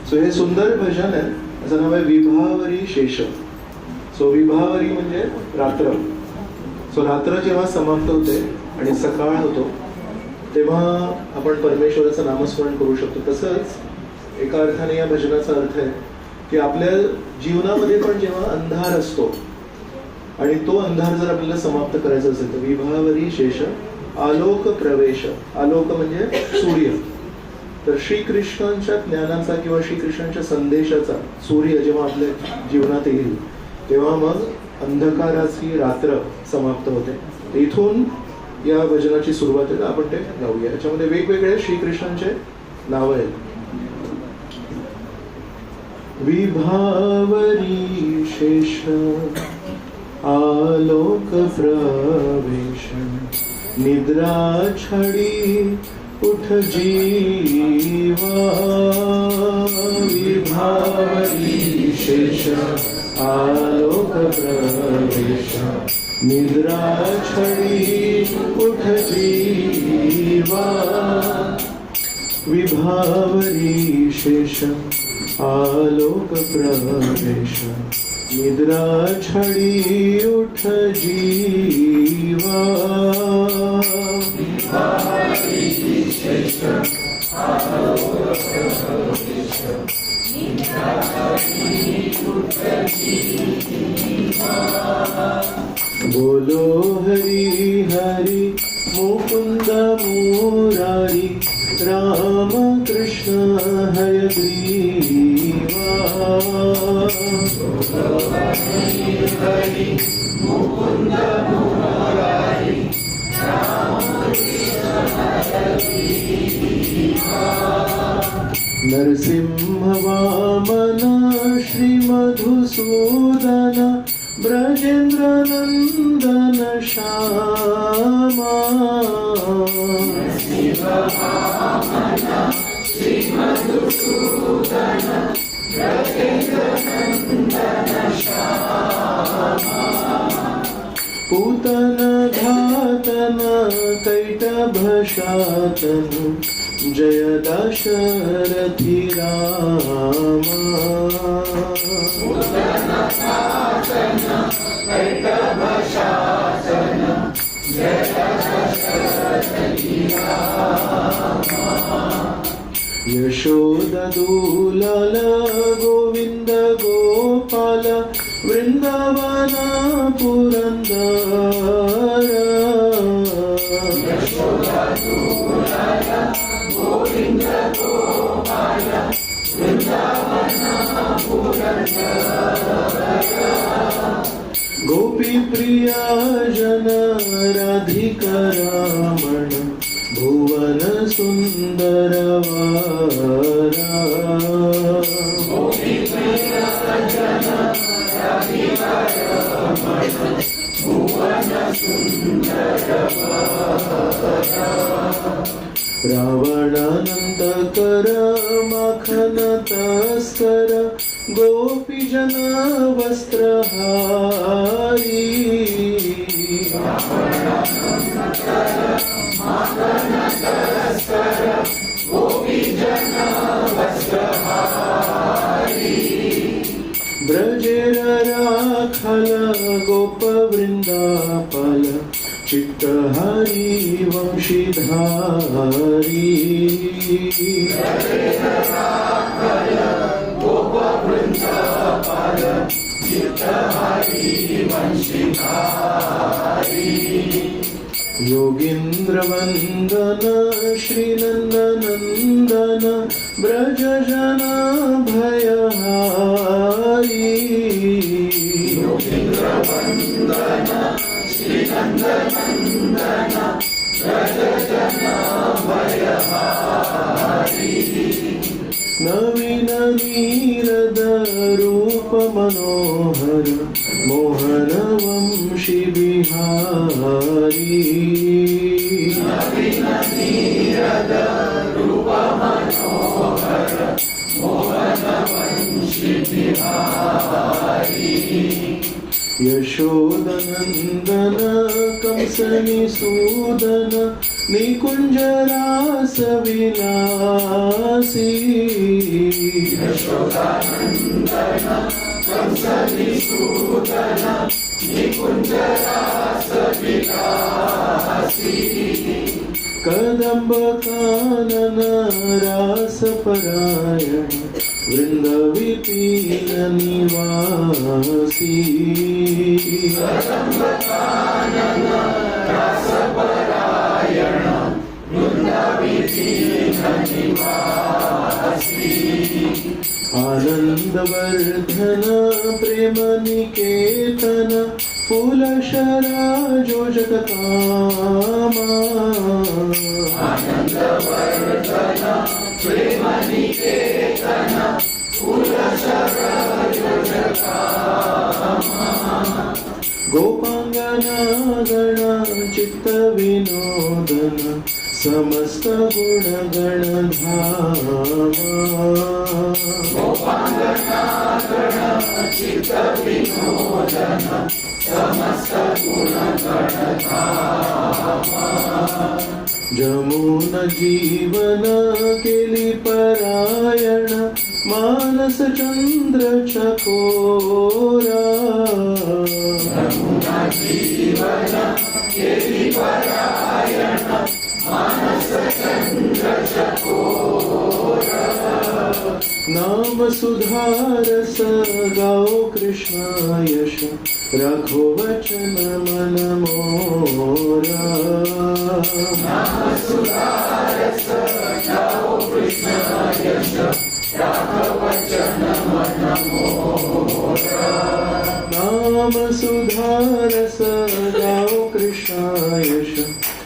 So हे सुंदर भजन आहे, याचं नाव आहे विभावरी शेष. सो विभावरी म्हणजे रात्र. सो रात्र जेव्हा समाप्त होते आणि सकाळ होतो तेव्हा आपण परमेश्वराचं नामस्मरण करू शकतो. तसंच एका अर्थाने या भजनाचा अर्थ आहे की आपल्या जीवनामध्ये पण जेव्हा अंधार असतो आणि तो अंधार जर आपल्याला समाप्त करायचा असेल तर विभावरी शेष आलोक प्रवेश. आलोक म्हणजे सूर्य. तर श्रीकृष्णांच्या ज्ञानाचा किंवा श्रीकृष्णांच्या संदेशाचा सूर्य जेव्हा आपल्या जीवनात येईल तेव्हा मग अंधकाराची रात्र समाप्त होते. इथून या भजनाची सुरुवात आहे. आपण ते गाऊया. याच्यामध्ये वेगवेगळे श्रीकृष्णांचे नाव आहेत. विभावरी शेष आलोक प्रवेश निद्रा छडी उठ जीवा. विभावरी शेष आलोक प्रवेश निद्रा छडी उठ जीवा. विभावरी शेष आलोक प्रवेश निद्रा छडी उठ जीवा. विभावरी शेष आलोक प्रवेश निद्रा छडी उठ जीवा. बोलो हरि हरि मुकुंद मुरारी राम कृष्ण हयग्रीवा. बोलो हरि हरि मुकुंद मुरारी राम कृष्ण हयग्रीवा. नरसिंह वामन श्री मधुसूदन ब्रजेंद्र नंदन श्यामा. नरसिंह वामन श्री मधुसूदन ब्रजेंद्र नंदन श्यामा. पूतन घातन कैटभ शातन जय दशरथी रामा. पूतन घातन कैटभ शातन जय दशरथी रामा. यशोदूलाल गोविंद गोपाल वृंदावन पुरंदर. यशोदूलाल गोविंद गोपाल वृंदावन पुरंदर. गोपी प्रिया जन राधिका रमण भुवन सुंदर वारा. गोपी प्रिया जन राधिका रमण भुवन सुंदर वारा. रावणानंद कर माखन तस्कर गोपीजन वस्त्रहारी. रावणानंद कर माखन तस्कर गोपीजन वस्त्रहारी. ब्रजेर राखल गोप वृंदापल चित्तहारी वंशीधारी. ब्रजेर राखल गोप वृंदापल चित्तहारी वंशीधारी. योगींद्र वंदन श्रीनंदनंदन ब्रज जन भयहारी. योगींद्र वंदन श्रीनंदनंदन ब्रज जन भयहारी. नवीन नीरद रूप मनोहर मोहन वंशी बिहारी. नवीन नीरद रूप मनोहर मोहन वंशी बिहारी. यशोदनंदन कंसनिसूदन निकुंज रास विलासी कदंब कानन रास परायण वृंद विपिन निवासी आनंद वर्धन प्रेम निकेतन फूल शरा जो जगकामा गोपांगना गण चित्त विनोदन समस्त गुण गण जमुन जीवन केली परायण मानस चंद्र चकोरा नाम सुधारस गाओ कृष्ण यश राखो वचन मन मोरा नाम सुधारस गाओ कृष्ण यश राखो वचन मन मोरा नाम सुधारस गाओ कृष्ण यश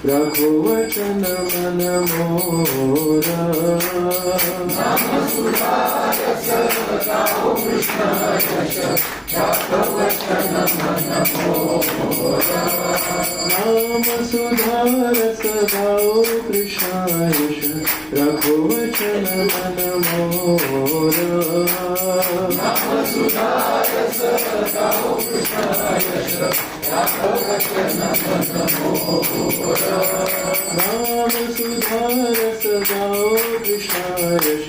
राखो वचन मन मोरा नाम सुधारस गाओ कृष्ण यश राखो वचन मन मोरा नाम सुधारस गाओ कृष्ण यश राखो वचन मन मोरा नाम सुधारस गाओ कृष्ण यश राखो वचन मन मोरा नाम सुधारस गाओ कृष्ण यश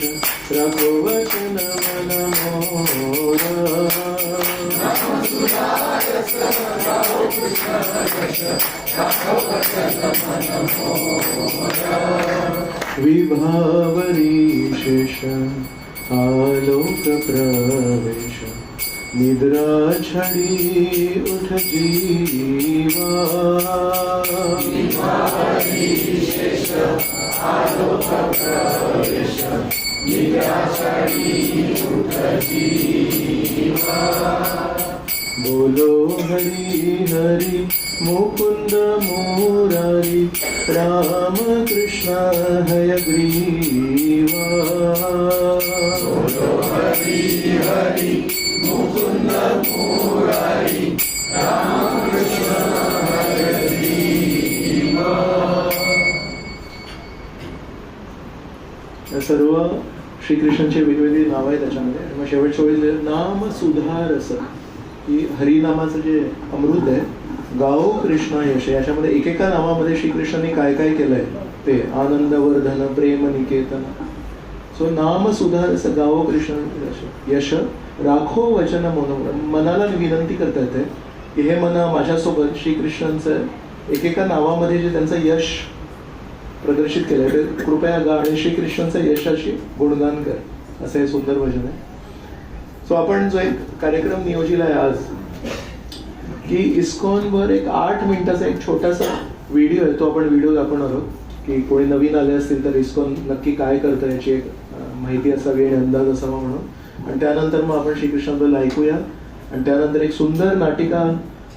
राखो वचन मन मोरा विभावरी शेष आलोक प्रवेश निद्रा छड़ी उठ जीवा विभावरी शेष आलोक प्रवेश निद्रा छड़ी उठ जीवा बोलो हरि हरि मुकुंद मुरारी राम कृष्ण हयग्रीवा बोलो हरि हरि मुकुंद मुरारी राम कृष्ण हयग्रीवा. या सर्व श्रीकृष्णांची वेगवेगळी नाव आहेत त्याच्यामध्ये. मग शेवटच्या वेळी नाम सुधारस ही हरिनामाचं जे अमृत आहे गाओ कृष्ण यश याच्यामध्ये एकेका नावामध्ये श्रीकृष्णांनी काय काय केलंय ते आनंदवर्धन प्रेम निकेतन. सो नाम सुधारस गाओ कृष्ण यश राखो वचन मन. मनाला विनंती करता येते की हे मना माझ्यासोबत श्रीकृष्णांचं एकेका नावामध्ये जे त्यांचं यश प्रदर्शित केलंय ते कृपया गा आणि श्रीकृष्णांचं यशाची गुणगान कर. असं हे सुंदर भजन आहे. सो आपण जो एक कार्यक्रम नियोजिला आहे आज की इस्कॉनवर एक 8 मिनिटाचा एक छोटासा व्हिडिओ आहे तो आपण व्हिडिओ दाखवणार आहोत की कोणी नवीन आले असतील तर इस्कॉन नक्की काय करतं याची एक माहिती असावी आणि अंदाज असावा म्हणून. आणि त्यानंतर मग आपण श्रीकृष्णाबद्दल ऐकूया आणि त्यानंतर एक सुंदर नाटिका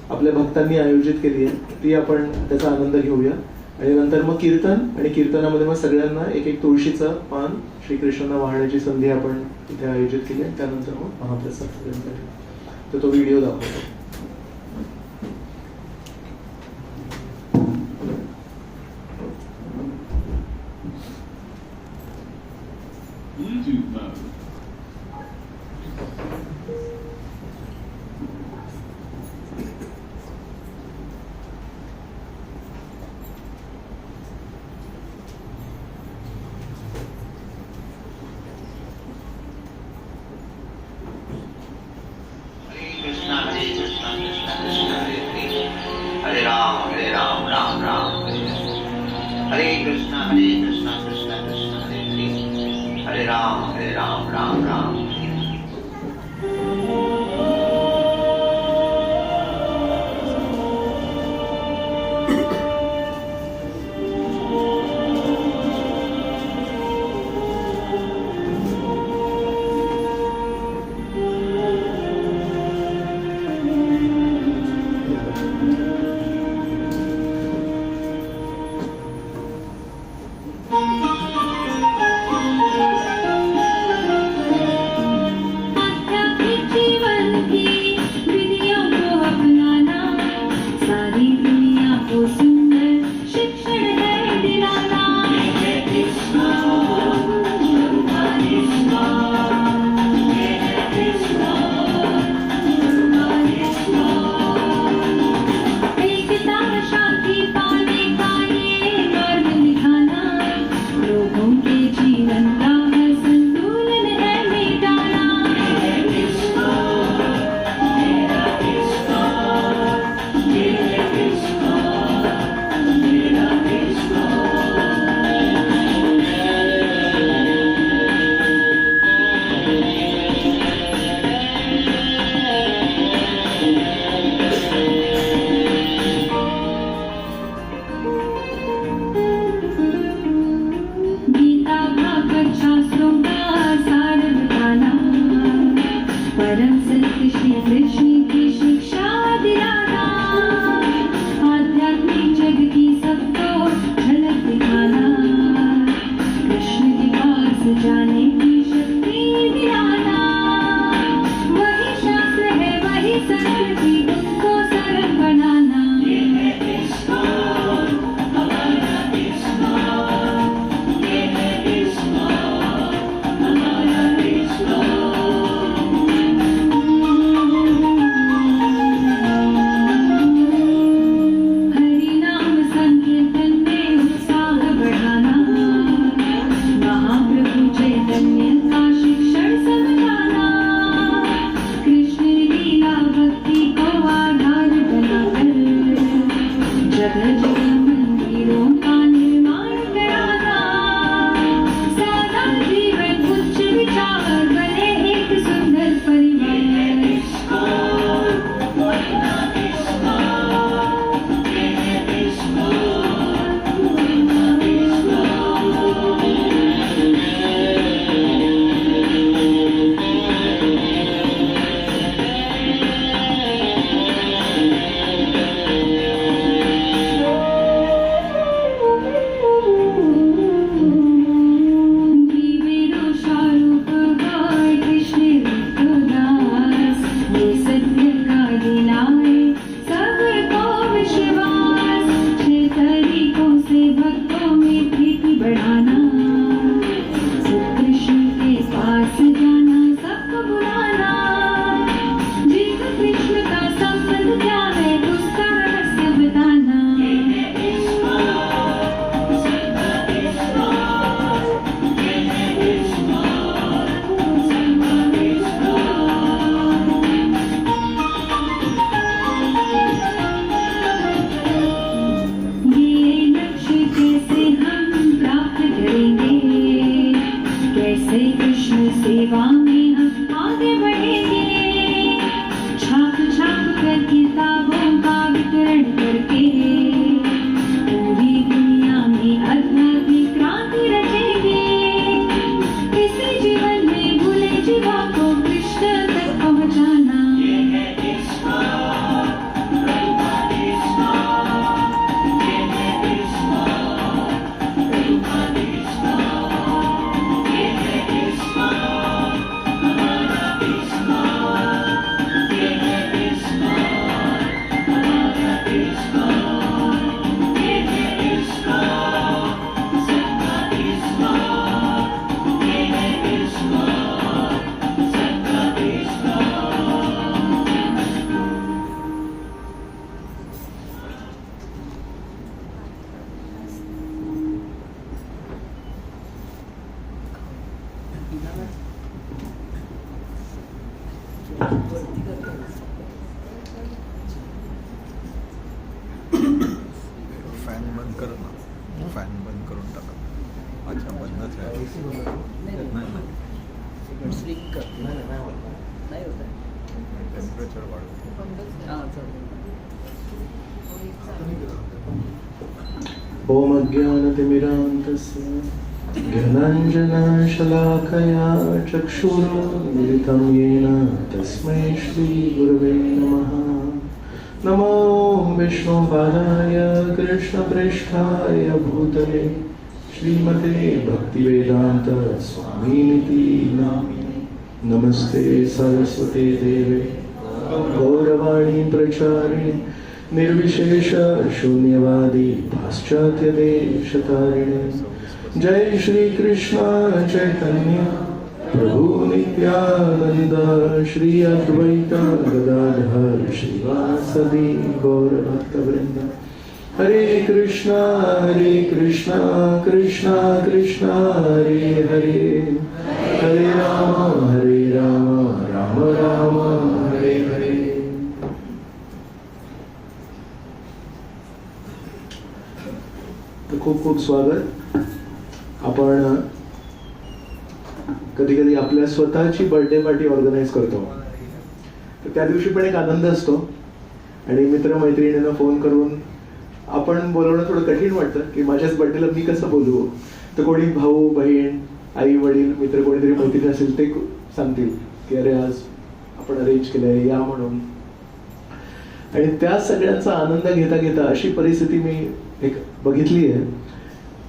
आपल्या भक्तांनी आयोजित केली आहे ती आपण त्याचा आनंद घेऊया. आणि नंतर मग कीर्तन आणि कीर्तनामध्ये मग सगळ्यांना एक एक तुळशीचं पान श्रीकृष्णांना वाहण्याची संधी आपण इथे आयोजित केली आहे. त्यानंतर मग महाप्रसाद सगळ्यांसाठी तर तो व्हिडिओ दाखवतो. Bluetooth mode. राम राम हरे कृष्णा कृष्णा कृष्णा हरे हरे राम राम राम कर ना, फॅन बंद करून टाका. अच्छा, बंदच आहे. नाही टेम्परेचर वाढवतो. ओम अज्ञानतिमिरान्तस्य ज्ञानाञ्जनशलाकया चक्षुरुन्मिलितं येन तस्मै श्रीगुरवे नमः. नमो विष्णुपादाय कृष्णप्रेष्ठाय भूतले श्रीमते भक्तिवेदान्त स्वामिनिति नामिने. नमस्ते सरस्वते देवे गौरवाणी प्रचारिणे निर्विशेष शून्यवादी पाश्चात्य देशतारिणे. जय श्री कृष्ण चैतन्य प्रभु नित्यानंद श्री अद्वैत गदाधर श्रीवासदि गौर भक्तवृंद. हरे कृष्णा कृष्णा कृष्णा हरे हरे, हरे राम राम राम हरे हरे. खूप खूप स्वागत. आपण कधी कधी आपल्या स्वतःची बर्थडे पार्टी ऑर्गनाईज करतो, तर त्या दिवशी पण एक आनंद असतो आणि मित्रमैत्रिणींना फोन करून आपण बोलवणं थोडं कठीण वाटतं की माझ्याच बर्थडेला मी कसं बोलवू. तर कोणी भाऊ बहीण आई वडील मित्र कोणीतरी मैत्रीण असेल ते सांगतील की अरे आज आपण अरेंज केलंय या म्हणून. आणि त्या सगळ्यांचा आनंद घेता घेता अशी परिस्थिती मी एक बघितली आहे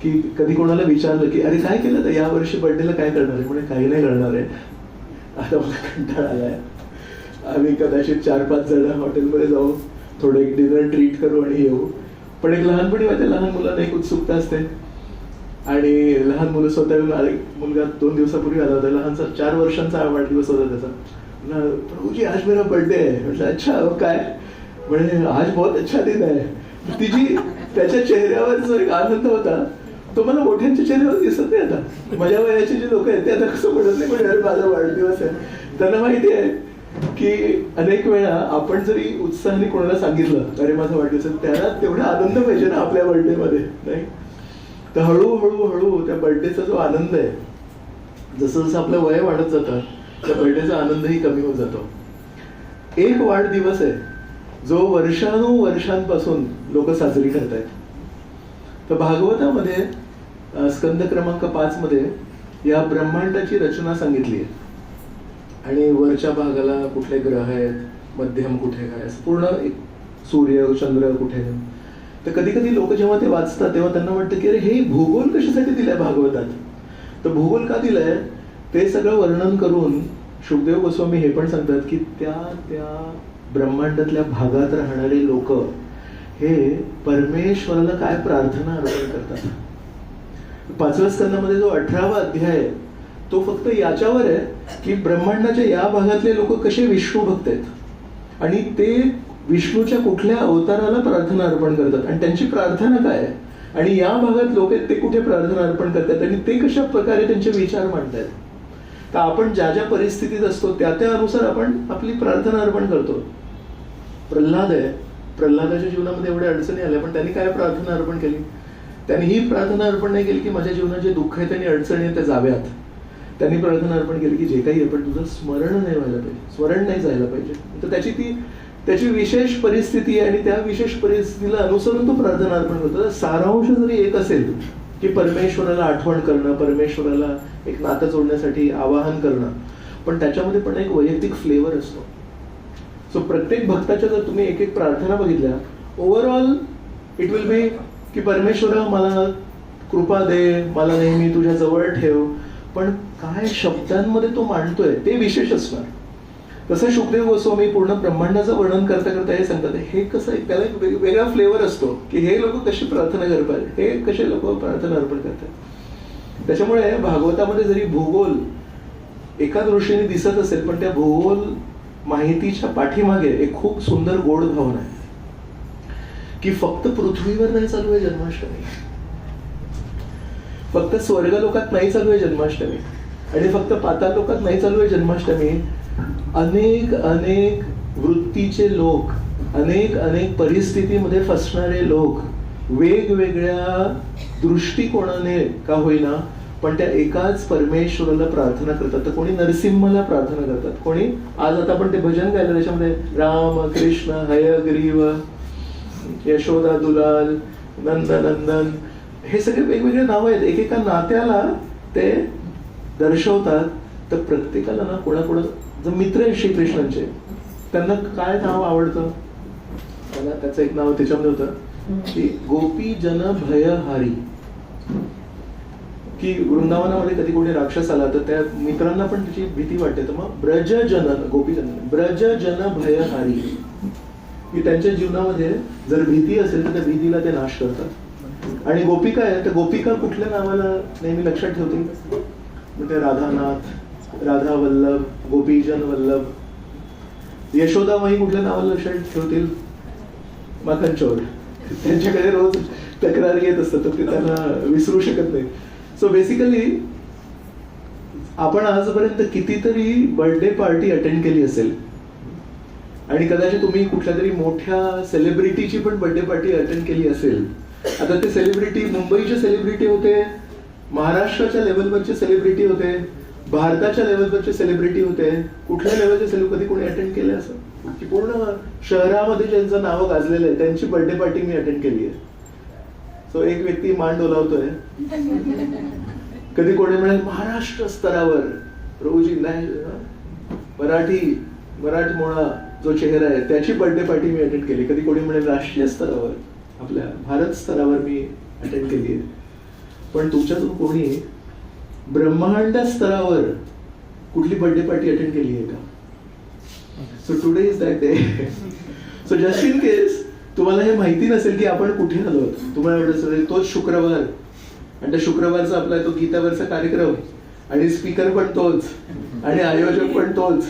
की कधी कोणाला विचारलं की अरे काय केलं तर यावर्षी बर्थडेला काय करणार आहे, म्हणजे काही नाही करणार आहे, आता मला कंटाळा आलाय, आम्ही कदाचित 4-5 जण हॉटेलमध्ये जाऊ, थोडं एक डिनर ट्रीट करू आणि येऊ. पण एक लहानपणी माझ्या लहान मुलांना एक उत्सुकता असते आणि लहान मुलं स्वतः येऊन आले. मुलगा 2 दिवसापूर्वी आला होता, लहानसा 4 वर्षांचा वाढदिवस होता त्याचा. प्रभूजी आज मेरा बर्थडे आहे. म्हटलं अच्छा काय, म्हणजे आज बहुत अच्छा दिन आहे. तिची त्याच्या चेहऱ्यावर जो एक आनंद होता तो मला मोठ्यांच्या चेहऱ्यावर दिसत नाही. आता माझ्या वयाचे जे लोक आहेत ते आता कसं म्हणत नाही, म्हणजे माझा वाढदिवस आहे. त्यांना माहिती आहे की अनेक वेळा आपण जरी उत्साहाने कोणाला सांगितलं अरे माझा वाढदिवस आहे, त्याला तेवढा आनंद पाहिजे ना आपल्या बर्थडे मध्ये, नाही. तर हळूहळू त्या बर्थडेचा जो आनंद आहे, जसं जसं आपलं वय वाढत जातं त्या बर्थडेचा आनंदही कमी होत जातो. एक वाढदिवस आहे जो वर्षानुवर्षांपासून लोक साजरी करतायत. तर भागवतामध्ये स्कंद क्रमांक 5 मध्ये या ब्रह्मांडाची रचना सांगितली आहे आणि वरच्या भागाला कुठले ग्रह आहेत, मध्यम कुठे काय, असं पूर्ण सूर्य चंद्र कुठे. तर कधी कधी लोक जेव्हा ते वाचतात तेव्हा त्यांना वाटतं की अरे हे भूगोल कशासाठी दिलाय भागवतात. तर भूगोल का दिलाय ते सगळं वर्णन करून शुकदेव गोस्वामी हे पण सांगतात की त्या ब्रह्मांडातल्या भागात राहणारे लोक हे परमेश्वराला काय प्रार्थना अर्पण करतात. 5व्या स्कंदामध्ये जो 18वा अध्याय आहे तो फक्त याच्यावर आहे की ब्रह्मांडाच्या या भागातले लोक कसे विष्णू भक्त आहेत आणि ते विष्णूच्या कुठल्या अवताराला प्रार्थना अर्पण करतात आणि त्यांची प्रार्थना काय आहे, आणि या भागात लोक आहेत ते कुठे प्रार्थना अर्पण करतात आणि ते कशा प्रकारे त्यांचे विचार मांडतात. तर आपण ज्या ज्या परिस्थितीत असतो त्या अनुसार आपण आपली प्रार्थना अर्पण करतो. प्रल्हाद आहे, प्रल्हादाच्या जीवनामध्ये एवढ्या अडचणी आल्या पण त्यांनी काय प्रार्थना अर्पण केली. त्यांनी ही प्रार्थना अर्पण नाही केली की माझ्या जीवनात जे दुःख आहेत आणि अडचणी आहेत त्या जाव्यात. त्यांनी प्रार्थना अर्पण केली की जे काही आहे पण तुझं स्मरण नाही व्हायला पाहिजे, स्मरण नाही जायला पाहिजे. तर त्याची विशेष परिस्थिती आहे आणि त्या विशेष परिस्थितीला अनुसरून तो प्रार्थना अर्पण करतो. सारांश जरी एक असेल की परमेश्वराला आठवण करणं, परमेश्वराला एक नातं जोडण्यासाठी आवाहन करणं, पण त्याच्यामध्ये पण एक वैयक्तिक फ्लेवर असतो. सो प्रत्येक भक्ताच्या जर तुम्ही एक एक प्रार्थना बघितल्या, ओव्हरऑल इट विल बी की परमेश्वरा मला कृपा दे, मला नेहमी तुझ्या जवळ ठेव, पण काय शब्दांमध्ये तो मांडतोय ते विशेष असणार. तसं शुकदेव गोस्वामी पूर्ण ब्रह्मांडाचं वर्णन करता करता हे सांगतात हे कसं आहे, त्याला एक वेगळा फ्लेवर असतो की हे लोक कशी प्रार्थना करतात, हे कसे लोक प्रार्थना अर्पण करतात. त्याच्यामुळे भागवतामध्ये जरी भूगोल एका दृष्टीने दिसत असेल पण त्या भूगोल माहितीच्या पाठीमागे एक खूप सुंदर गोड भावना आहे की फक्त पृथ्वीवर नाही चालू आहे जन्माष्टमी, फक्त स्वर्गलोकात नाही चालू आहे जन्माष्टमी, आणि फक्त पाताळ लोकात नाही चालू आहे जन्माष्टमी. अनेक अनेक वृत्तीचे लोक, अनेक अनेक परिस्थितीमध्ये फसणारे लोक वेगवेगळ्या दृष्टिकोनाने का होईना पण त्या एकाच परमेश्वराला प्रार्थना करतात. तर कोणी नरसिंहाला प्रार्थना करतात, कोणी आज आता आपण ते भजन गायलं त्याच्यामध्ये राम कृष्ण हयग्रीव यशोदा दुलाल नंद नंदन, हे सगळे वेगवेगळे नाव आहेत, एकेका नात्याला ते दर्शवतात. तर प्रत्येकाला ना कोणाकोणा जर मित्र आहेत श्रीकृष्णांचे त्यांना काय नाव आवडतं, मला त्याचं एक नाव त्याच्यामध्ये होतं की गोपी जन भयहारी, की वृंदावनामध्ये कधी कोणी राक्षस आला तर त्या मित्रांना पण त्याची भीती वाटते. तर मग ब्रजजन गोपीजन ब्रजजन भयहारी, की त्यांच्या जीवनामध्ये जर भीती असेल तर त्या भीतीला ते नाश करतात. आणि गोपिका आहे तर गोपिका कुठल्या नावाला नेहमी लक्षात ठेवतील, म्हणजे राधानाथ, राधा वल्लभ, गोपीजन वल्लभ. यशोदामाई कुठल्या नावाला लक्षात ठेवतील, माखन चोर. त्यांच्याकडे रोज तक्रार येत असतात तर ते त्यांना विसरू शकत नाही. सो बेसिकली आपण आजपर्यंत कितीतरी बर्थडे पार्टी अटेंड केली असेल आणि कदाचित तुम्ही कुठल्या तरी मोठ्या सेलिब्रिटीची पण बर्थडे पार्टी अटेंड केली असेल. आता ते सेलिब्रिटी मुंबईचे सेलिब्रिटी होते, महाराष्ट्राच्या लेवलवरचे सेलिब्रिटी होते, भारताच्या लेवलवरचे सेलिब्रिटी होते, कुठल्या लेवलचे सेलिब्रिटी कधी कोणी अटेंड केले असं की पूर्ण शहरामध्ये ज्यांचं नाव गाजलेलं आहे त्यांची बर्थडे पार्टी मी अटेंड केली आहे. सो एक व्यक्ती मान डोलावतोय, कधी कोणी म्हणेल महाराष्ट्र स्तरावर रोजी मराठमोळा जो चेहरा आहे त्याची बर्थडे पार्टी मी अटेंड केली. कधी कोणी म्हणेल राष्ट्रीय स्तरावर आपल्या भारत स्तरावर मी अटेंड केली आहे. पण तुमच्यातून कोणी ब्रह्मांड स्तरावर कुठली बर्थडे पार्टी अटेंड केली आहे का? So today is that day. So just in case तुम्हाला हे माहिती नसेल की आपण कुठे आलो, तुम्हाला वाटत असेल तोच शुक्रवार आणि त्या शुक्रवारचा आपला तो गीतावरचा कार्यक्रम आणि स्पीकर पण तोच आणि आयोजक पण तोच.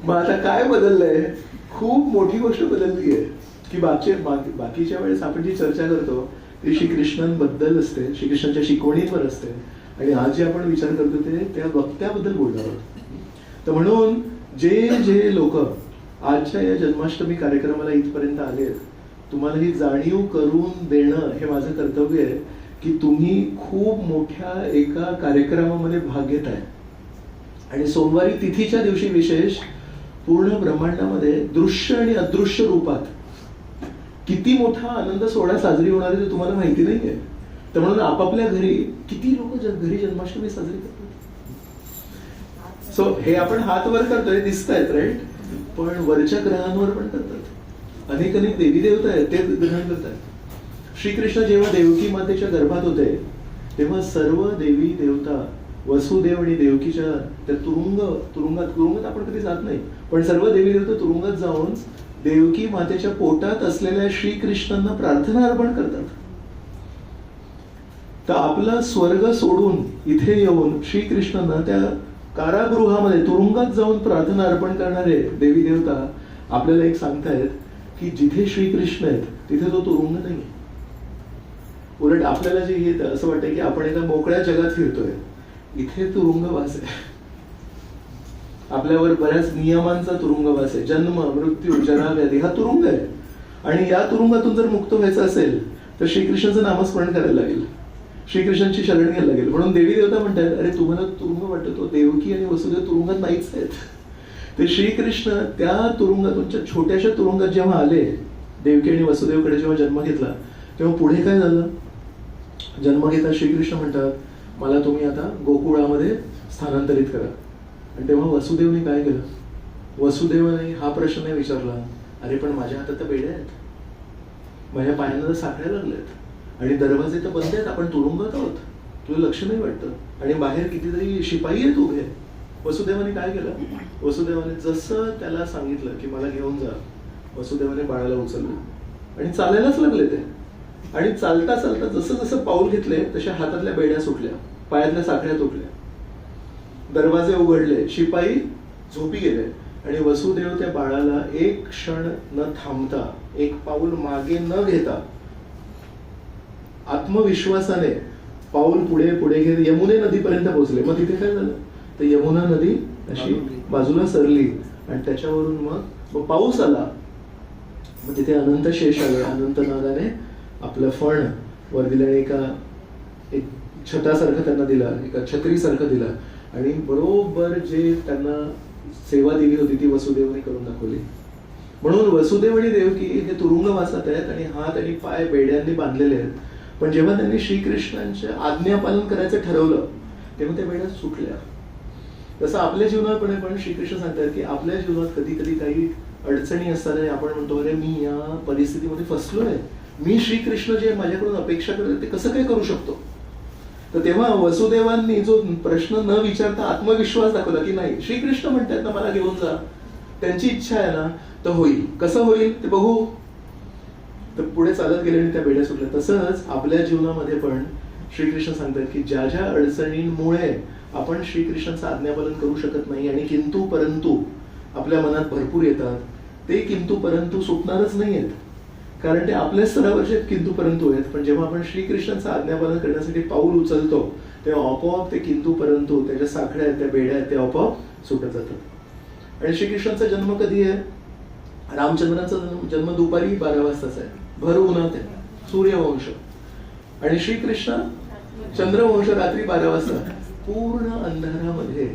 मग आता काय बदललंय? खूप मोठी गोष्ट बदलली आहे की बाकीच्या वेळेस आपण जी चर्चा करतो ती श्रीकृष्णांबद्दल असते, श्रीकृष्णांच्या शिकवणींवर असते, आणि आज जे आपण विचार करतो ते त्या वक्त्याबद्दल बोलणार आहोत. तर म्हणून जे जे लोक आजच्या या जन्माष्टमी कार्यक्रमाला इथपर्यंत आले, तुम्हाला ही जाणीव करून देणं हे माझं कर्तव्य आहे की तुम्ही खूप मोठ्या एका कार्यक्रमामध्ये भाग घेत आहे. आणि सोमवारी तिथीच्या दिवशी विशेष पूर्ण ब्रह्मांडामध्ये दृश्य आणि अदृश्य रूपात किती मोठा आनंद सोहळा साजरी होणार आहे ते तुम्हाला माहिती नाहीये. तर म्हणून आपापल्या घरी किती लोक घरी जन्माष्टमी साजरी करतात. सो हे आपण हात वर करतोय दिसतायत राईट, पण वरच्या ग्रहांवर पण करतात. अनेक देवी देवता आहेत ते ग्रहण करतात. श्रीकृष्ण जेव्हा देवकी मातेच्या गर्भात होते तेव्हा सर्व देवी देवता वसुदेव आणि देवकीच्या त्या तुरुंगात आपण कधी जात नाही, पण सर्व देवी देवता तुरुंगात जाऊन देवकी मातेच्या पोटात असलेल्या श्रीकृष्णांना प्रार्थना अर्पण करतात. तर आपला स्वर्ग सोडून इथे येऊन श्रीकृष्णांना त्या कारागृहामध्ये तुरुंगात जाऊन प्रार्थना अर्पण करणारे देवी देवता आपल्याला एक सांगतायत की जिथे श्रीकृष्ण आहेत तिथे तो तुरुंग नाही. उलट आपल्याला जे येत असं वाटतं की आपण एका मोकळ्या जगात फिरतोय, इथे तुरुंगवास आहे. आपल्यावर बऱ्याच नियमांचा तुरुंगवास आहे. जन्म मृत्यू जरा व्याधी हा तुरुंग आहे. आणि या तुरुंगातून जर मुक्त व्हायचं असेल तर श्रीकृष्णाचं नामस्मरण करायला लागेल, श्रीकृष्णांची शरण घ्यायला लागेल. म्हणून देवी देवता म्हणतात अरे तुम्हाला तुरुंग वाटतो, देवकी आणि वसुदेव तुरुंगात नाहीच आहेत. ते श्रीकृष्ण त्या तुरुंगातून छोट्याशा तुरुंगात जेव्हा आले, देवकी आणि वसुदेवकडे जेव्हा जन्म घेतला तेव्हा पुढे काय झालं? जन्म घेता श्रीकृष्ण म्हणतात मला तुम्ही आता गोकुळामध्ये स्थानांतरित करा. आणि तेव्हा वसुदेवने काय केलं? वसुदेवाने हा प्रश्न नाही विचारला अरे पण माझ्या हातात तर बेड्या आहेत, माझ्या पायांना तर साखळ्या लागल्यात आणि दरवाजे तर बंद आहेत, आपण तुरुंगात आहोत, तुला लक्ष नाही वाटतं, आणि बाहेर कितीतरी शिपाई आहेत उभे. वसुदेवाने काय केलं? वसुदेवाने जसं त्याला सांगितलं की मला घेऊन जा, वसुदेवाने बाळाला उचललं आणि चालायलाच लागले ते. आणि चालता चालता जसं जसं पाऊल घेतले तशा हातातल्या बेड्या सुटल्या, पायातल्या साखळ्या तुटल्या, दरवाजे उघडले, शिपाई झोपी गेले आणि वसुदेव त्या बाळाला एक क्षण न थांबता, एक पाऊल मागे न घेता आत्मविश्वासाने पाऊल पुढे पुढे घेत यमुने नदीपर्यंत पोहोचले. मग तिथे काय झालं? तर यमुना नदी अशी बाजूला सरली आणि त्याच्यावरून मग पाऊस आला. मग तिथे अनंत शेष आले, अनंत नागाने आपलं फण वर दिलं आणि एक छतासारखं त्यांना दिलं, एका छत्रीसारखं दिलं आणि बरोबर जे त्यांना सेवा दिली होती ती वसुदेवने करून दाखवली. म्हणून वसुदेव आणि देवकी हे तुरुंगवासात आहेत आणि हात आणि पाय बेड्यांनी बांधलेले आहेत. पण जेव्हा त्यांनी श्रीकृष्णांच्या आज्ञापालन करायचं ठरवलं तेव्हा त्या बेड्या सुटल्या. तसं आपल्या जीवनात पण श्रीकृष्ण सांगतात की आपल्या जीवनात कधी कधी काही अडचणी असतात आणि आपण म्हणतो अरे मी या परिस्थितीमध्ये फसलोय, मी श्रीकृष्ण जे माझ्याकडून अपेक्षा करतात ते कसं काय करू शकतो. तर तेव्हा वसुदेवांनी जो प्रश्न न विचारता आत्मविश्वास दाखवला की नाही, श्रीकृष्ण म्हणतात ना मला घेऊन जा, त्यांची इच्छा आहे ना तर होईल, कसं होईल ते बघू. तर पुढे चालत गेले आणि त्या बेड्या सुटल्या. तसंच आपल्या जीवनामध्ये पण श्रीकृष्ण सांगतात की ज्या ज्या अडचणींमुळे आपण श्रीकृष्णाचं आज्ञापालन करू शकत नाही आणि किंतु परंतु आपल्या मनात भरपूर येतात, ते किंतु परंतु सुटणारच नाही आहेत, कारण ते आपल्या स्तरावरचे किंतु परंतु आहेत. पण जेव्हा आपण श्रीकृष्णाचं आज्ञापालन करण्यासाठी पाऊल उचलतो तेव्हा आपोआप ते किंतु परंतु त्याच्या साखळ्या आहेत, त्या बेड्या आहेत, ते आपोआप सुटत जातात. आणि श्रीकृष्णाचा जन्म कधी आहे? रामचंद्रांचा जन्म दुपारी 12 वाजताचा आहे, भर उन्हात आहे, सूर्यवंश. आणि श्रीकृष्ण चंद्रवंश रात्री 12 वाजता पूर्ण अंधारामध्ये.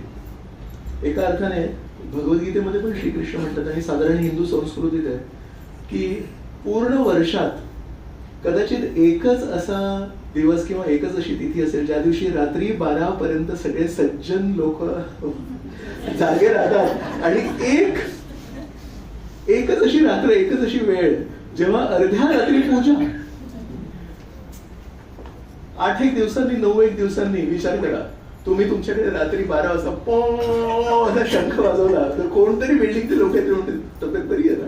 एका अर्थाने भगवद्गीतेमध्ये पण श्रीकृष्ण म्हणतात आणि साधारण हिंदू संस्कृतीत आहे की पूर्ण वर्षात कदाचित एकच असा दिवस किंवा एकच अशी तिथी असेल ज्या दिवशी रात्री 12 पर्यंत सगळे सज्जन लोक जागे राहतात आणि एकच अशी रात्र, एकच अशी वेळ जेव्हा अर्ध्या रात्री पूजा. 8 एक दिवसांनी 9 एक दिवसांनी विचार करा, तुम्ही तुमच्याकडे रात्री 12 वाजता शंख वाजवला तर कोणतरी बिल्डिंगचे लोक येते म्हणते तब्येत बरी आहे ना.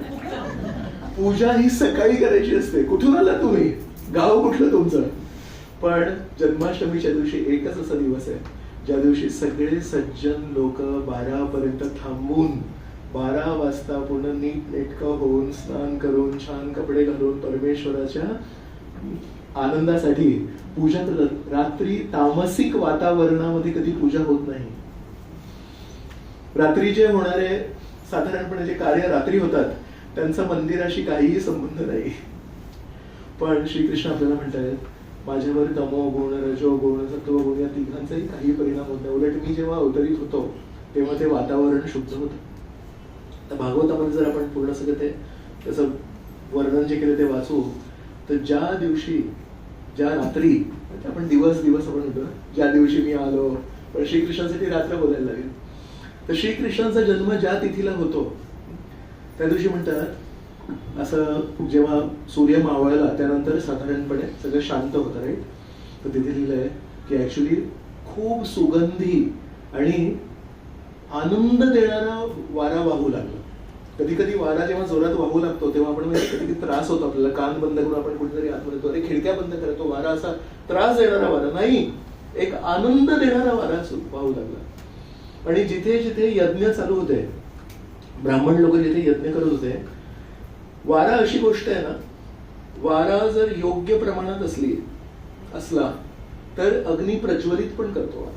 पूजा ही सकाळी करायची असते. कुठून आला तुम्ही, गाव कुठलं तुमचं. पण जन्माष्टमीच्या दिवशी एकच असा दिवस आहे ज्या दिवशी सगळे सज्जन लोक 12 पर्यंत थांबून 12 वाजता पूर्ण नीट नेटकं होऊन स्नान करून छान कपडे घालून परमेश्वराच्या आनंदासाठी पूजा करतात. रात्री तामसिक वातावरणामध्ये कधी पूजा होत नाही. रात्री जे होणारे साधारणपणे जे कार्य रात्री होतात त्यांचा मंदिराशी काहीही संबंध नाही. पण श्रीकृष्ण आपल्याला म्हणतात माझ्यावर तमो गुण, रजो गुण, सत्व गुण या तिघांचाही काही परिणाम होत नाही. उलट मी जेव्हा अवतरित होतो तेव्हा ते वातावरण शुद्ध होतं. तर भागवतामध्ये जर आपण पूर्ण सगळं ते त्याचं वर्णन जे केलं ते वाचू तर ज्या दिवशी ज्या रात्री आपण दिवस आपण म्हणतो ज्या दिवशी मी आलो, पण श्रीकृष्णासाठी रात्र बोलायला लागेल. तर श्रीकृष्णाचा जन्म ज्या तिथीला होतो त्या दिवशी म्हणतात असं जेव्हा सूर्य मावळला त्यानंतर साधारणपणे सगळं शांत होतं राईट. तर तिथे लिहिलंय की ऍक्च्युली खूप सुगंधी आणि आनंद देणारा वारा वाहू लागला. कधी कधी वारा जेव्हा जोरात वाहू लागतो तेव्हा आपण कधी कधी त्रास होतो आपल्याला, कान बंद करून आपण कुठेतरी आतमध्ये येतो, अरे खिडक्या बंद करतो, वारा असा त्रास देणारा वारा नाही, एक आनंद देणारा वारा वाहू लागला. आणि जिथे जिथे यज्ञ चालू होते, ब्राह्मण लोक जिथे यज्ञ करत होते, वारा अशी गोष्ट आहे ना, वारा जर योग्य प्रमाणात असला तर अग्नी प्रज्वलित पण करतो.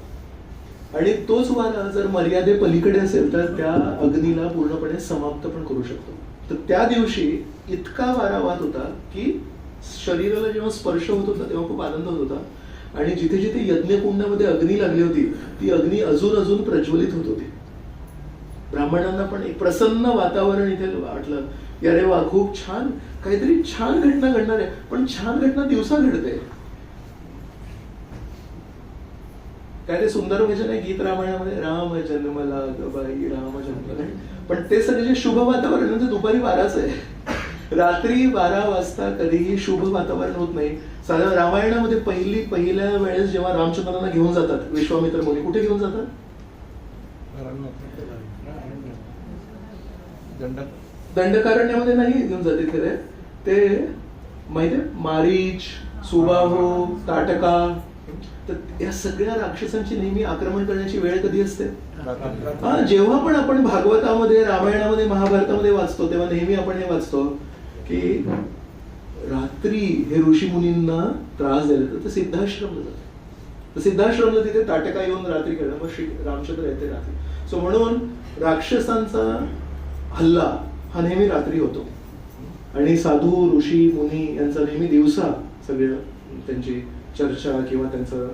आणि तोच वारा जर मर्यादे पलीकडे असेल तर त्या अग्नीला पूर्णपणे समाप्त पण करू शकतो. तर त्या दिवशी इतका वारा वाहत होता की शरीराला जेव्हा स्पर्श होत होता तेव्हा खूप आनंद होत होता. आणि जिथे जिथे यज्ञकुंडामध्ये अग्नी लागली होती ती अग्नी अजून प्रज्वलित होत होती. ब्राह्मणांना पण एक प्रसन्न वातावरण इथे वाटलं की अरे वा खूप छान, काहीतरी छान घटना घडणार आहे. पण छान घटना दिवसा घडते. काय ते सुंदर वचन आहे गीत रामायणामध्ये, राम जन्मला बाई राम जन्मला. पण ते सगळे जे शुभ वातावरण म्हणजे दुपारी 12च आहे. रात्री 12 वाजता कधीही शुभ वातावरण होत नाही. साधारण रामायणामध्ये पहिल्या वेळेस जेव्हा रामचंद्रांना घेऊन जातात विश्वामित्र मुनी, कुठे घेऊन जातात? दंडकारण्यामध्ये नाही घेऊन जाते खरे. ते माहितीये मारीच, सुबाहू, ताटका, तर या सगळ्या राक्षसांची नेहमी आक्रमण करण्याची वेळ कधी असते? जेव्हा पण आपण भागवतामध्ये, रामायणामध्ये, महाभारतामध्ये वाचतो तेव्हा नेहमी आपण हे वाचतो की रात्री हे ऋषी मुनींना त्रास द्यायला तर सिद्धाश्रमला जातात. तर सिद्धाश्रमला तिथे ताटका येऊन रात्री करणं, मग श्री रामचंद्र येते रात्री. सो म्हणून राक्षसांचा हल्ला हा नेहमी रात्री होतो आणि साधू ऋषी मुनी यांचा नेहमी दिवसा सगळं त्यांची चर्चा किंवा त्यांचं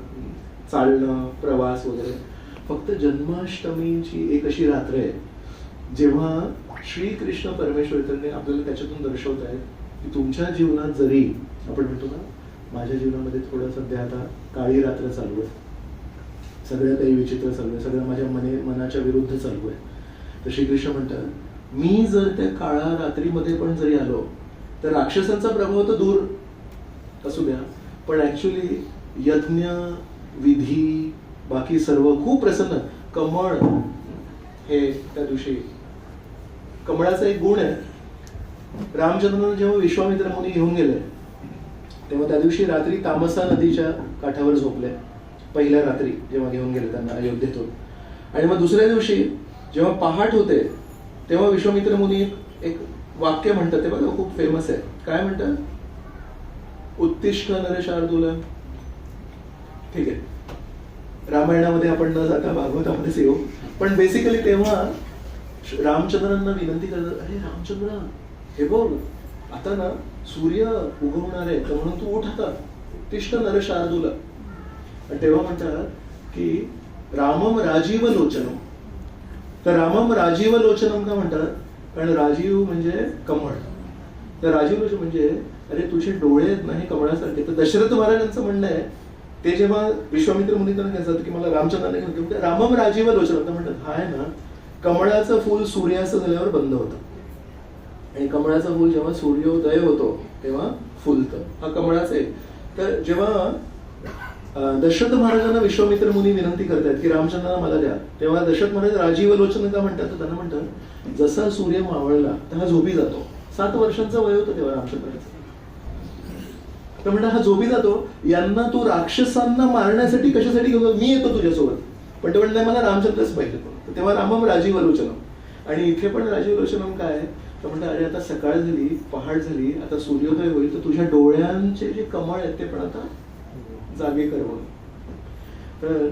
चालणं, प्रवास वगैरे. फक्त जन्माष्टमीची एक अशी रात्र आहे जेव्हा श्रीकृष्ण परमेश्वर त्यांनी आपल्याला त्याच्यातून दर्शवत आहेत की तुमच्या जीवनात जरी आपण म्हणतो ना, माझ्या जीवनामध्ये थोडं सध्या आता काळी रात्र चालू आहे, सगळं काही विचित्र चालू आहे, सगळं माझ्या मनाच्या विरुद्ध चालू आहे. तर श्रीकृष्ण म्हणतात मी जर त्या काळा रात्रीमध्ये पण जरी आलो तर राक्षसांचा प्रभाव तर दूर असू द्या, पण ऍक्च्युली यज्ञ विधी बाकी सर्व खूप प्रसन्न. कमळ हे त्या दिवशी कमळाचा एक गुण आहे. रामचंद्रांना जेव्हा विश्वामित्र मुनी घेऊन गेले तेव्हा त्या दिवशी रात्री तामसा नदीच्या काठावर झोपले, पहिल्या रात्री जेव्हा घेऊन गेले त्यांना अयोध्येतून. आणि मग दुसऱ्या दिवशी जेव्हा पहाट होते तेव्हा विश्वामित्र मुनी एक वाक्य म्हणतात, ते बघा खूप फेमस आहे. काय म्हणतात? उत्तिष्ठ नरशार्दूल. ठीक आहे, रामायणामध्ये आपण न जाता भागवतामध्येच येऊ. पण बेसिकली तेव्हा रामचंद्रांना विनंती करतात, अरे रामचंद्र हे बघ आता ना सूर्य उगवणार आहे, तर म्हणून तू उठ आता, उत्तिष्ठ नरशार्दूल. आणि तेव्हा म्हणतात की रामम राजीव लोचनम. तर रामम राजीव लोचनम का म्हणतात? कारण राजीव म्हणजे कमळ. तर राजीव लोचन म्हणजे अरे तुझे डोळे आहेत ना हे कमळासारखे. तर दशरथ महाराजांचं म्हणणं आहे, ते जेव्हा विश्वामित्र मुनी त्यांना सांगतात की मला रामचंद्राने म्हणतो रामम राजीव लोचनम, तर म्हणतात हा आहे ना कमळाचं फूल सूर्यास्त झाल्यावर बंद होतं आणि कमळाचं फूल जेव्हा सूर्योदय होतो तेव्हा फुलतं. हा कमळाचा एक. तर जेव्हा दशरथ महाराजांना विश्वामित्र मुनी विनंती करतात की रामचंद्रांना मला द्या, तेव्हा दशरथ महाराज राजीव लोचन का म्हणतात? तर त्यांना म्हणतात जसा सूर्य मावळला तर हा झोपी जातो. 7 वर्षांचं वय होतं तेव्हा रामचंद्राचं. तर म्हणतात हा झोपी जातो, यांना तू राक्षसांना मारण्यासाठी कशासाठी घेऊन मी येतो तुझ्यासोबत. पण ते म्हणतात मला रामचंद्रच पाहिजे. तेव्हा रामम राजीव लोचनम. आणि इथे पण राजीव लोचनम काय आहे? तर म्हणतात अरे आता सकाळ झाली, पहाट झाली, आता सूर्योदय होईल, तर तुझ्या डोळ्यांचे जे कमळ आहेत ते पण आता जागे कर म्हणून. तर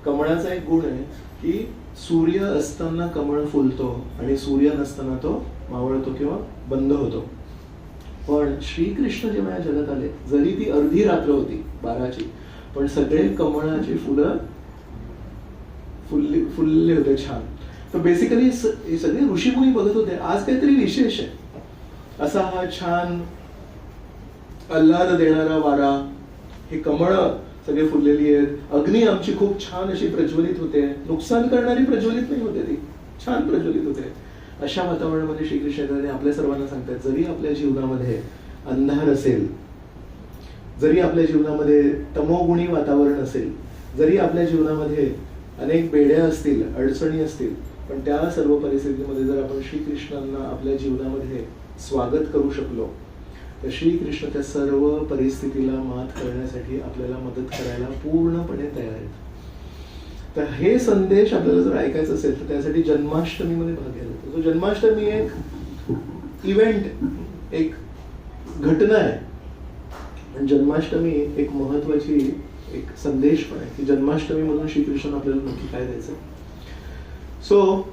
कमळाचा एक गुण आहे की सूर्य असताना कमळ फुलतो आणि सूर्य नसताना तो मावळतो किंवा बंद होतो. पण श्रीकृष्ण जेव्हा या जगात आले, जरी ती अर्धी रात्र होती 12ची, पण सगळे कमळाची फुलं फुलले होते छान. तर बेसिकली हे सगळे ऋषीमुनी बघत होते आज काहीतरी विशेष आहे. असा हा छान आल्हाद देणारा वारा, हे कमळ सगळे फुललेली आहेत, अग्नी आमची खूप छान अशी प्रज्वलित होते, नुकसान करणारी प्रज्वलित नाही होते, ती छान प्रज्वलित होते. अशा वातावरणामध्ये श्रीकृष्ण आपल्या सर्वांना सांगतात जरी आपल्या जीवनामध्ये अंधार असेल, जरी आपल्या जीवनामध्ये तमोगुणी वातावरण असेल, जरी आपल्या जीवनामध्ये अनेक बेड्या असतील, अडचणी असतील, पण त्या सर्व परिस्थितीमध्ये जर आपण श्रीकृष्णांना आपल्या जीवनामध्ये स्वागत करू शकलो तर श्रीकृष्ण त्या सर्व परिस्थितीला मात करण्यासाठी आपल्याला मदत करायला पूर्णपणे तयार आहेत. तर हे संदेश आपल्याला जर ऐकायचा असेल तर त्यासाठी जन्माष्टमीमध्ये भाग घ्यायला लागतो. तो जन्माष्टमी एक इव्हेंट, एक घटना आहे, पण जन्माष्टमी एक महत्वाची एक संदेश पण आहे की जन्माष्टमी म्हणून श्रीकृष्ण आपल्याला नक्की काय द्यायचं. सो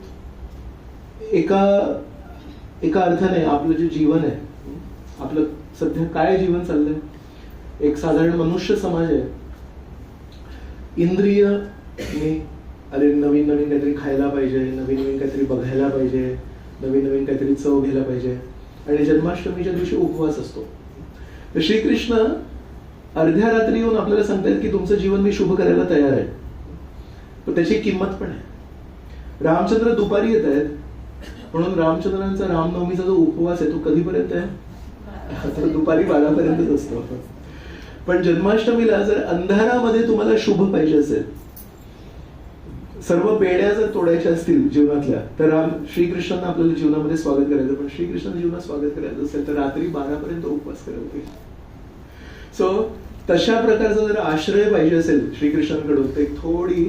एका अर्थाने आपलं जे जीवन आहे, आपलं सध्या काय जीवन चाललंय, एक साधारण मनुष्य समाज आहे. इंद्रिय अरे नवीन नवीन काहीतरी खायला पाहिजे, नवीन नवीन काहीतरी बघायला पाहिजे, नवीन नवीन काहीतरी चव घ्यायला पाहिजे, आणि जन्माष्टमीच्या दिवशी उपवास असतो. तर श्रीकृष्ण अर्ध्या रात्री येऊन आपल्याला सांगतायत की तुमचं जीवन मी शुभ करायला तयार आहे, पण त्याची किंमत पण आहे. रामचंद्र दुपारी येत आहेत, म्हणून रामचंद्रांचा रामनवमीचा जो उपवास आहे तो कधीपर्यंत आहे? तर दुपारी 12 पर्यंतच असतो. पण जन्माष्टमीला जर अंधारामध्ये तुम्हाला शुभ पाहिजे असेल, सर्व बेड्या जर तोडायच्या असतील जीवनातल्या, तर श्रीकृष्णांना आपल्याला जीवनामध्ये स्वागत करायचं. पण श्रीकृष्णांना जीवनात स्वागत करायचं असेल तर रात्री 12 पर्यंत उपवास करायला पाहिजे. सो तशा प्रकारचा जर आश्रय पाहिजे असेल श्रीकृष्णांकडून, तर थोडी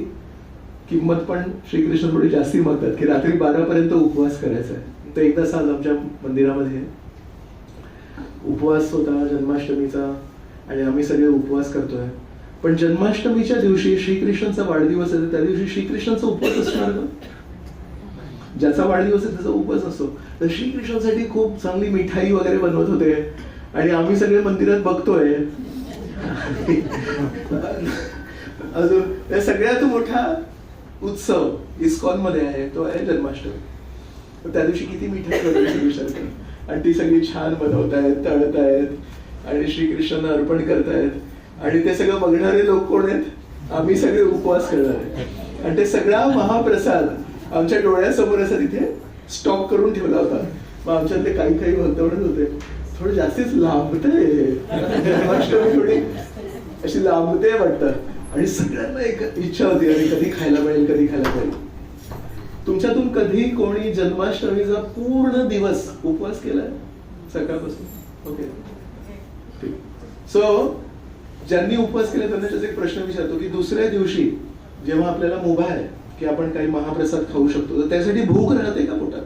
किंमत पण श्रीकृष्ण थोडी जास्ती मागतात की रात्री 12 पर्यंत उपवास करायचा आहे. तर एकदा साल आमच्या मंदिरामध्ये उपवास होता जन्माष्टमीचा, आणि आम्ही सगळे उपवास करतोय. पण जन्माष्टमीच्या दिवशी श्रीकृष्णांचा वाढदिवस आहे, त्या दिवशी श्रीकृष्णांचा उपवास असणार का? ज्याचा वाढदिवस आहे त्याचा उपवास असतो. तर श्रीकृष्णांसाठी खूप चांगली मिठाई वगैरे बनवत होते, आणि आम्ही सगळे मंदिरात बघतोय अजून या सगळ्यात मोठा उत्सव इस्कॉन मध्ये आहे, तो आहे जन्माष्टमी. तर त्या दिवशी किती मिठाई बनवायची विचार करा, आणि ती सगळी छान बनवतायत, तळतायत आणि श्रीकृष्णांना अर्पण करतायत. आणि ते सगळं बघणारे लोक कोण आहेत? आम्ही सगळे उपवास करणार आहे. आणि ते सगळा महाप्रसाद आमच्या डोळ्यासमोर असं तिथे स्टॉक करून ठेवला होता. मग आमच्यातले काही भक्त म्हणत होते, थोडं जास्तीच लांबतंय, जन्माष्टमी थोडी अशी लांबते वाटतं. आणि सगळ्यांना एक इच्छा होती, अरे कधी खायला मिळेल, कधी खायला मिळेल. तुमच्यातून कधी कोणी जन्माष्टमीचा पूर्ण दिवस उपवास केलाय सकाळपासून? ओके, ठीक. सो ज्यांनी उपवास केला त्यांना त्याचा एक प्रश्न विचारतो की दुसऱ्या दिवशी जेव्हा आपल्याला मुभा आहे की आपण काही महाप्रसाद खाऊ शकतो, तर त्यासाठी भूक राहते का पोटात?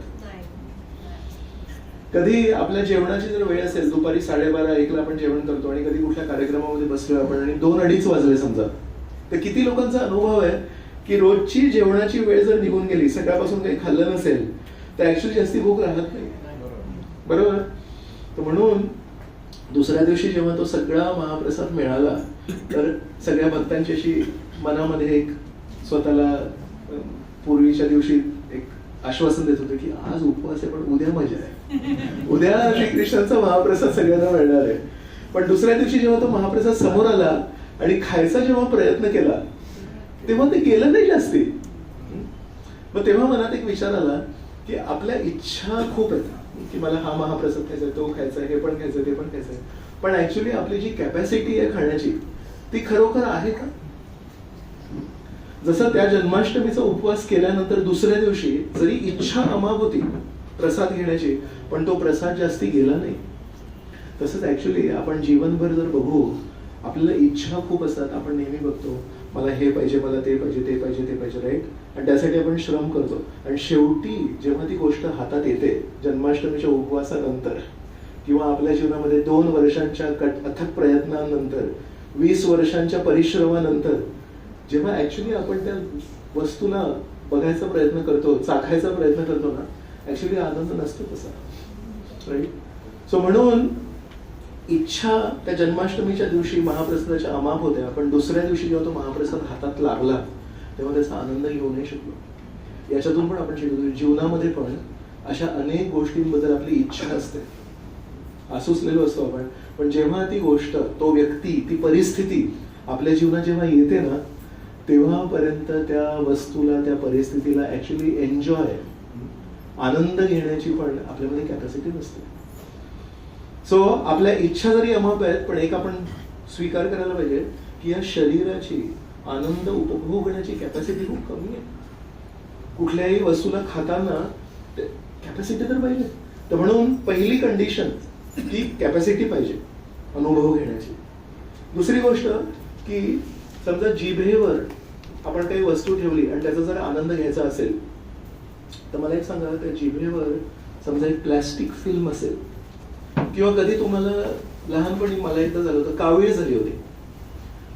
कधी आपल्या जेवणाची जर वेळ असेल, दुपारी 12:30-1ला आपण जेवण करतो आणि कधी कुठल्या कार्यक्रमामध्ये बसलोय आपण आणि 2-2:30 वाजले समजा, तर किती लोकांचा अनुभव आहे की रोजची जेवणाची वेळ जर निघून गेली, सकाळपासून काही खाल्लं नसेल, तर ऍक्च्युअली जास्ती भूक राहत नाही, बरोबर? तर म्हणून दुसऱ्या दिवशी जेव्हा तो सगळा महाप्रसाद मिळाला, तर सगळ्या भक्तांची अशी मनामध्ये एक स्वतःला पूर्वीच्या दिवशी एक आश्वासन देत होतं की आज उपवास आहे पण उद्या मजा आहे, उद्या श्रीकृष्णांचा महाप्रसाद सगळ्यांना मिळणार आहे. पण दुसऱ्या दिवशी जेव्हा तो महाप्रसाद समोर आला आणि खायचा जेव्हा प्रयत्न केला, तेव्हा ते केलं नाही जास्ती. मग तेव्हा मनात एक विचार आला की आपल्या इच्छा खूप आहेत की मला हा महाप्रसाद खायचा, तो खायचा, हे पण खायचं, ते पण खायचंय. पण ऍक्च्युली आपली जी कॅपॅसिटी आहे खाण्याची, ती खरोखर आहे का? जसं त्या जन्माष्टमीचा उपवास केल्यानंतर दुसऱ्या दिवशी जरी इच्छा अमाप होती प्रसाद घेण्याची, पण तो प्रसाद जास्ती गेला नाही. तसंच ऍक्च्युली आपण जीवनभर जर बघू, आपल्याला इच्छा खूप असतात. आपण नेहमी बघतो मला हे पाहिजे, मला ते पाहिजे, ते पाहिजे, ते पाहिजे, राईट? आणि त्यासाठी आपण श्रम करतो. आणि शेवटी जेव्हा ती गोष्ट हातात येते जन्माष्टमीच्या उपवासानंतर किंवा आपल्या जीवनामध्ये 2 वर्षांच्या अथक प्रयत्नानंतर, 20 वर्षांच्या परिश्रमानंतर, जेव्हा ऍक्च्युली आपण त्या वस्तूला बघायचा प्रयत्न करतो, चाखायचा प्रयत्न करतो ना, ऍक्च्युली आनंद नसतो तसा, राईट? सो म्हणून इच्छा त्या जन्माष्टमीच्या दिवशी महाप्रसादाच्या अमाप होत्या, पण दुसऱ्या दिवशी जेव्हा तो महाप्रसाद हातात लागला तेव्हा त्याचा आनंद घेऊ नाही शकलो. याच्यातून पण आपण शिकतो जीवनामध्ये पण अशा अनेक गोष्टींबद्दल आपली इच्छा असते, आसुसलेलो असतो आपण, पण जेव्हा ती गोष्ट, तो व्यक्ती, ती परिस्थिती आपल्या जीवनात जेव्हा येते ना, तेव्हापर्यंत त्या वस्तूला, त्या परिस्थितीला ऍक्च्युली एन्जॉय, आनंद घेण्याची पण आपल्यामध्ये कॅपॅसिटी नसते. सो आपल्या इच्छा जरी अमाप आहेत, पण एक आपण स्वीकार करायला पाहिजे की या शरीराची आनंद उपभोगण्याची कॅपॅसिटी खूप कमी आहे. कुठल्याही वस्तूला खाताना कॅपॅसिटी तर पाहिजे. तर म्हणून पहिली कंडिशन की कॅपॅसिटी पाहिजे अनुभव घेण्याची. दुसरी गोष्ट की समजा जिभेवर आपण काही वस्तू ठेवली आणि त्याचा जर आनंद घ्यायचा असेल, तर मला एक सांगा, त्या जिभेवर समजा एक प्लॅस्टिक फिल्म असेल, किंवा कधी तुम्हाला लहानपणी, मला एकदा झालं होतं, कावीळ झाली होती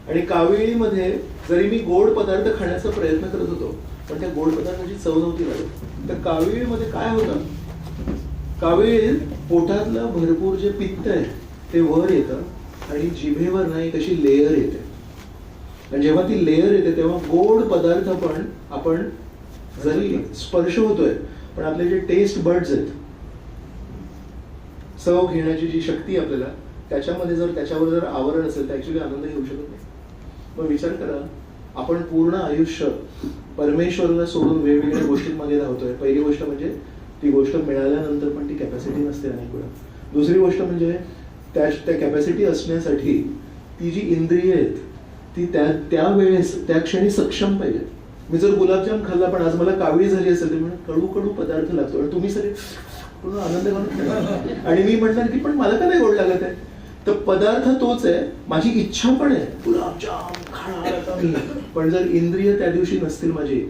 आणि काविळीमध्ये जरी मी गोड पदार्थ खाण्याचा प्रयत्न करत होतो, पण त्या गोड पदार्थाची चव नव्हती लागत. तर काविळीमध्ये काय होतं, कावीळ पोटातलं भरपूर जे पित्त आहे ते वर येतं आणि जिभेवर ना एक अशी लेयर येते. आणि जेव्हा ती लेयर येते तेव्हा गोड पदार्थ पण आपण जरी स्पर्श होतोय, पण आपले जे टेस्ट बर्ड्स आहेत, चव घेण्याची जी शक्ती आपल्याला, त्याच्यामध्ये जर त्याच्यावर जर आवरण असेल तर ऍक्च्युली आनंद घेऊ शकत नाही. मग विचार करा, आपण पूर्ण आयुष्य परमेश्वराला सोडून वेगवेगळ्या गोष्टींमध्ये धावतोय. पहिली गोष्ट म्हणजे ती गोष्ट मिळाल्यानंतर पण ती कॅपॅसिटी नसते अनेक वेळा. दुसरी गोष्ट म्हणजे त्या कॅपॅसिटी असण्यासाठी ती जी इंद्रिय आहेत ती त्या वेळेस, त्या क्षणी सक्षम पाहिजे. मी जर गुलाबजाम खाल्ला पण आज मला कावीळ झाली असेल तर म्हणजे कडू कडू पदार्थ लागतो आणि तुम्ही सगळे पूर्ण आनंद करून आणि मी म्हणणार की पण मला का नाही गोड लागत आहे. तर पदार्थ तोच आहे, माझी इच्छा पण आहे गुलाबजाम खाणार आता मी, पण जर इंद्रिय त्या दिवशी नसतील, माझी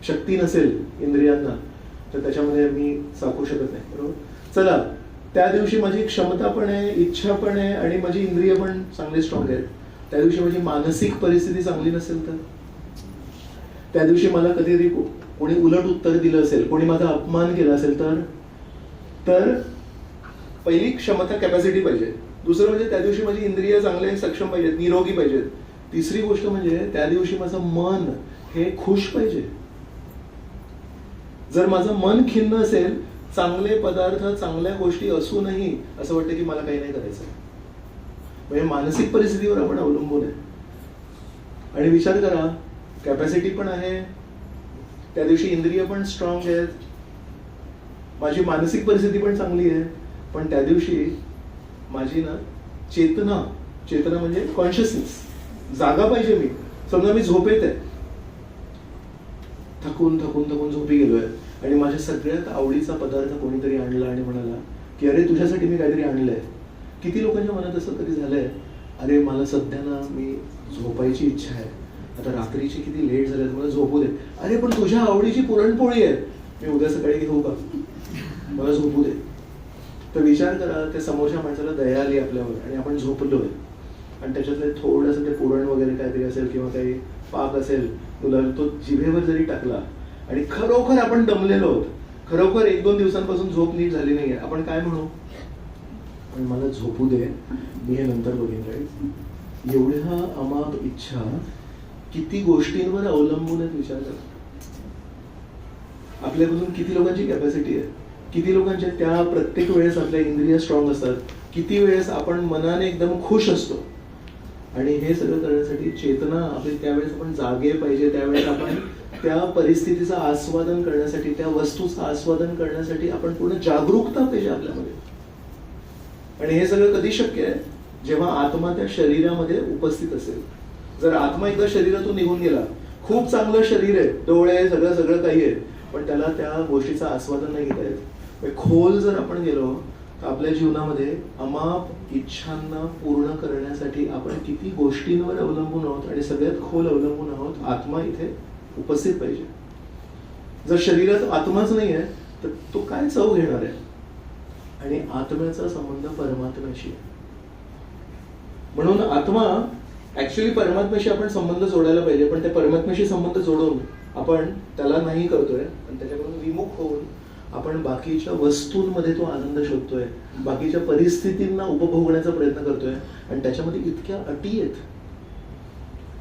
शक्ती नसेल इंद्रियांना, तर त्याच्यामध्ये मी चाखू शकत नाही, बरोबर? चला, त्या दिवशी माझी क्षमता पण आहे, इच्छा पण आहे आणि माझी इंद्रिय पण चांगली स्ट्रॉंग आहेत. त्या दिवशी माझी मानसिक परिस्थिती चांगली नसेल तर, त्या दिवशी मला कधीतरी कोणी उलट उत्तर दिलं असेल, कोणी माझा अपमान केला असेल तर पहिली क्षमता, कॅपॅसिटी पाहिजे. दुसरं म्हणजे त्या दिवशी माझी इंद्रिय चांगले सक्षम पाहिजेत, निरोगी पाहिजेत. तिसरी गोष्ट म्हणजे त्या दिवशी माझं मन हे खुश पाहिजे. जर माझं मन खिन्न असेल, चांगले पदार्थ चांगल्या गोष्टी असूनही असं वाटतं की मला काही नाही करायचं. म्हणजे मानसिक परिस्थितीवर आपण अवलंबून आहे. आणि विचार करा, कॅपॅसिटी पण आहे, त्या दिवशी इंद्रिय पण स्ट्रॉंग आहेत, माझी मानसिक परिस्थिती पण चांगली आहे, पण त्या दिवशी माझी ना चेतना म्हणजे कॉन्शियसनेस जागा पाहिजे. मी समजा मी झोपेत आहे, थकून झोपी गेलोय आणि माझ्या सगळ्यात आवडीचा पदार्थ कोणीतरी आणला आणि म्हणाला की अरे तुझ्यासाठी मी काहीतरी आणलंय. किती लोकांच्या मनात असं कधी झालंय, अरे मला सध्या ना मी झोपायची इच्छा आहे, आता रात्रीची किती लेट झाले, मला झोपू दे. अरे पण तुझ्या आवडीची पुरणपोळी आहे, मी उद्या सकाळी घेऊ का, मला झोपू दे. तर विचार करा, त्या समोरच्या माणसाला दया आली आपल्यावर आणि आपण झोपलोय आणि त्याच्यातले थोडंसं ते पुरण वगैरे काहीतरी असेल किंवा काही पाक असेल, तुला तो जिभेवर जरी टाकला आणि खरोखर आपण दमलेलो आहोत, खरोखर 1-2 दिवसांपासून झोप नीट झाली नाहीये, आपण काय म्हणू, पण मला झोपू दे, मी हे नंतर बघेन. राईट? एवढ्या अमाप इच्छा किती गोष्टींवर अवलंबून आहेत विचार करा. आपल्यापासून किती लोकांची कॅपॅसिटी आहे, किती लोकांच्या त्या प्रत्येक वेळेस आपल्या इंद्रिय स्ट्रॉंग असतात, किती वेळेस आपण मनाने एकदम खुश असतो. आणि हे सगळं करण्यासाठी चेतना आपली, त्यावेळेस आपण जागे पाहिजे, त्यावेळेस आपण त्या परिस्थितीचं आस्वादन करण्यासाठी, त्या वस्तूचं आस्वादन करण्यासाठी आपण पूर्ण जागरूकता पाहिजे आपल्यामध्ये. आणि हे सगळं कधी शक्य आहे, जेव्हा आत्मा त्या शरीरामध्ये उपस्थित असेल. जर आत्मा एकदा शरीरातून निघून गेला, खूप चांगलं शरीर आहे, डोळे सगळं काही आहे, पण त्याला त्या गोष्टीचं आस्वादन नाही घेता येत. खोल जर आपण गेलो तर आपल्या जीवनामध्ये अमाप इच्छांना पूर्ण करण्यासाठी आपण किती गोष्टींवर अवलंबून आहोत आणि सगळ्यात खोल अवलंबून आहोत. आत्मा इथे उपस्थित पाहिजे. जर शरीरात आत्माच नाही आहे तर तो काय चव घेणार आहे. आणि आत्म्याचा संबंध परमात्म्याशी आहे. म्हणून आत्मा ऍक्च्युअली परमात्म्याशी आपण संबंध जोडायला पाहिजे, पण त्या परमात्म्याशी संबंध जोडून आपण त्याला नाही करतोय आणि त्याच्याकडून विमुख होऊन आपण बाकीच्या वस्तूंमध्ये तो आनंद शोधतोय, बाकीच्या परिस्थितींना उपभोगण्याचा प्रयत्न करतोय आणि त्याच्यामध्ये इतक्या अटी आहेत.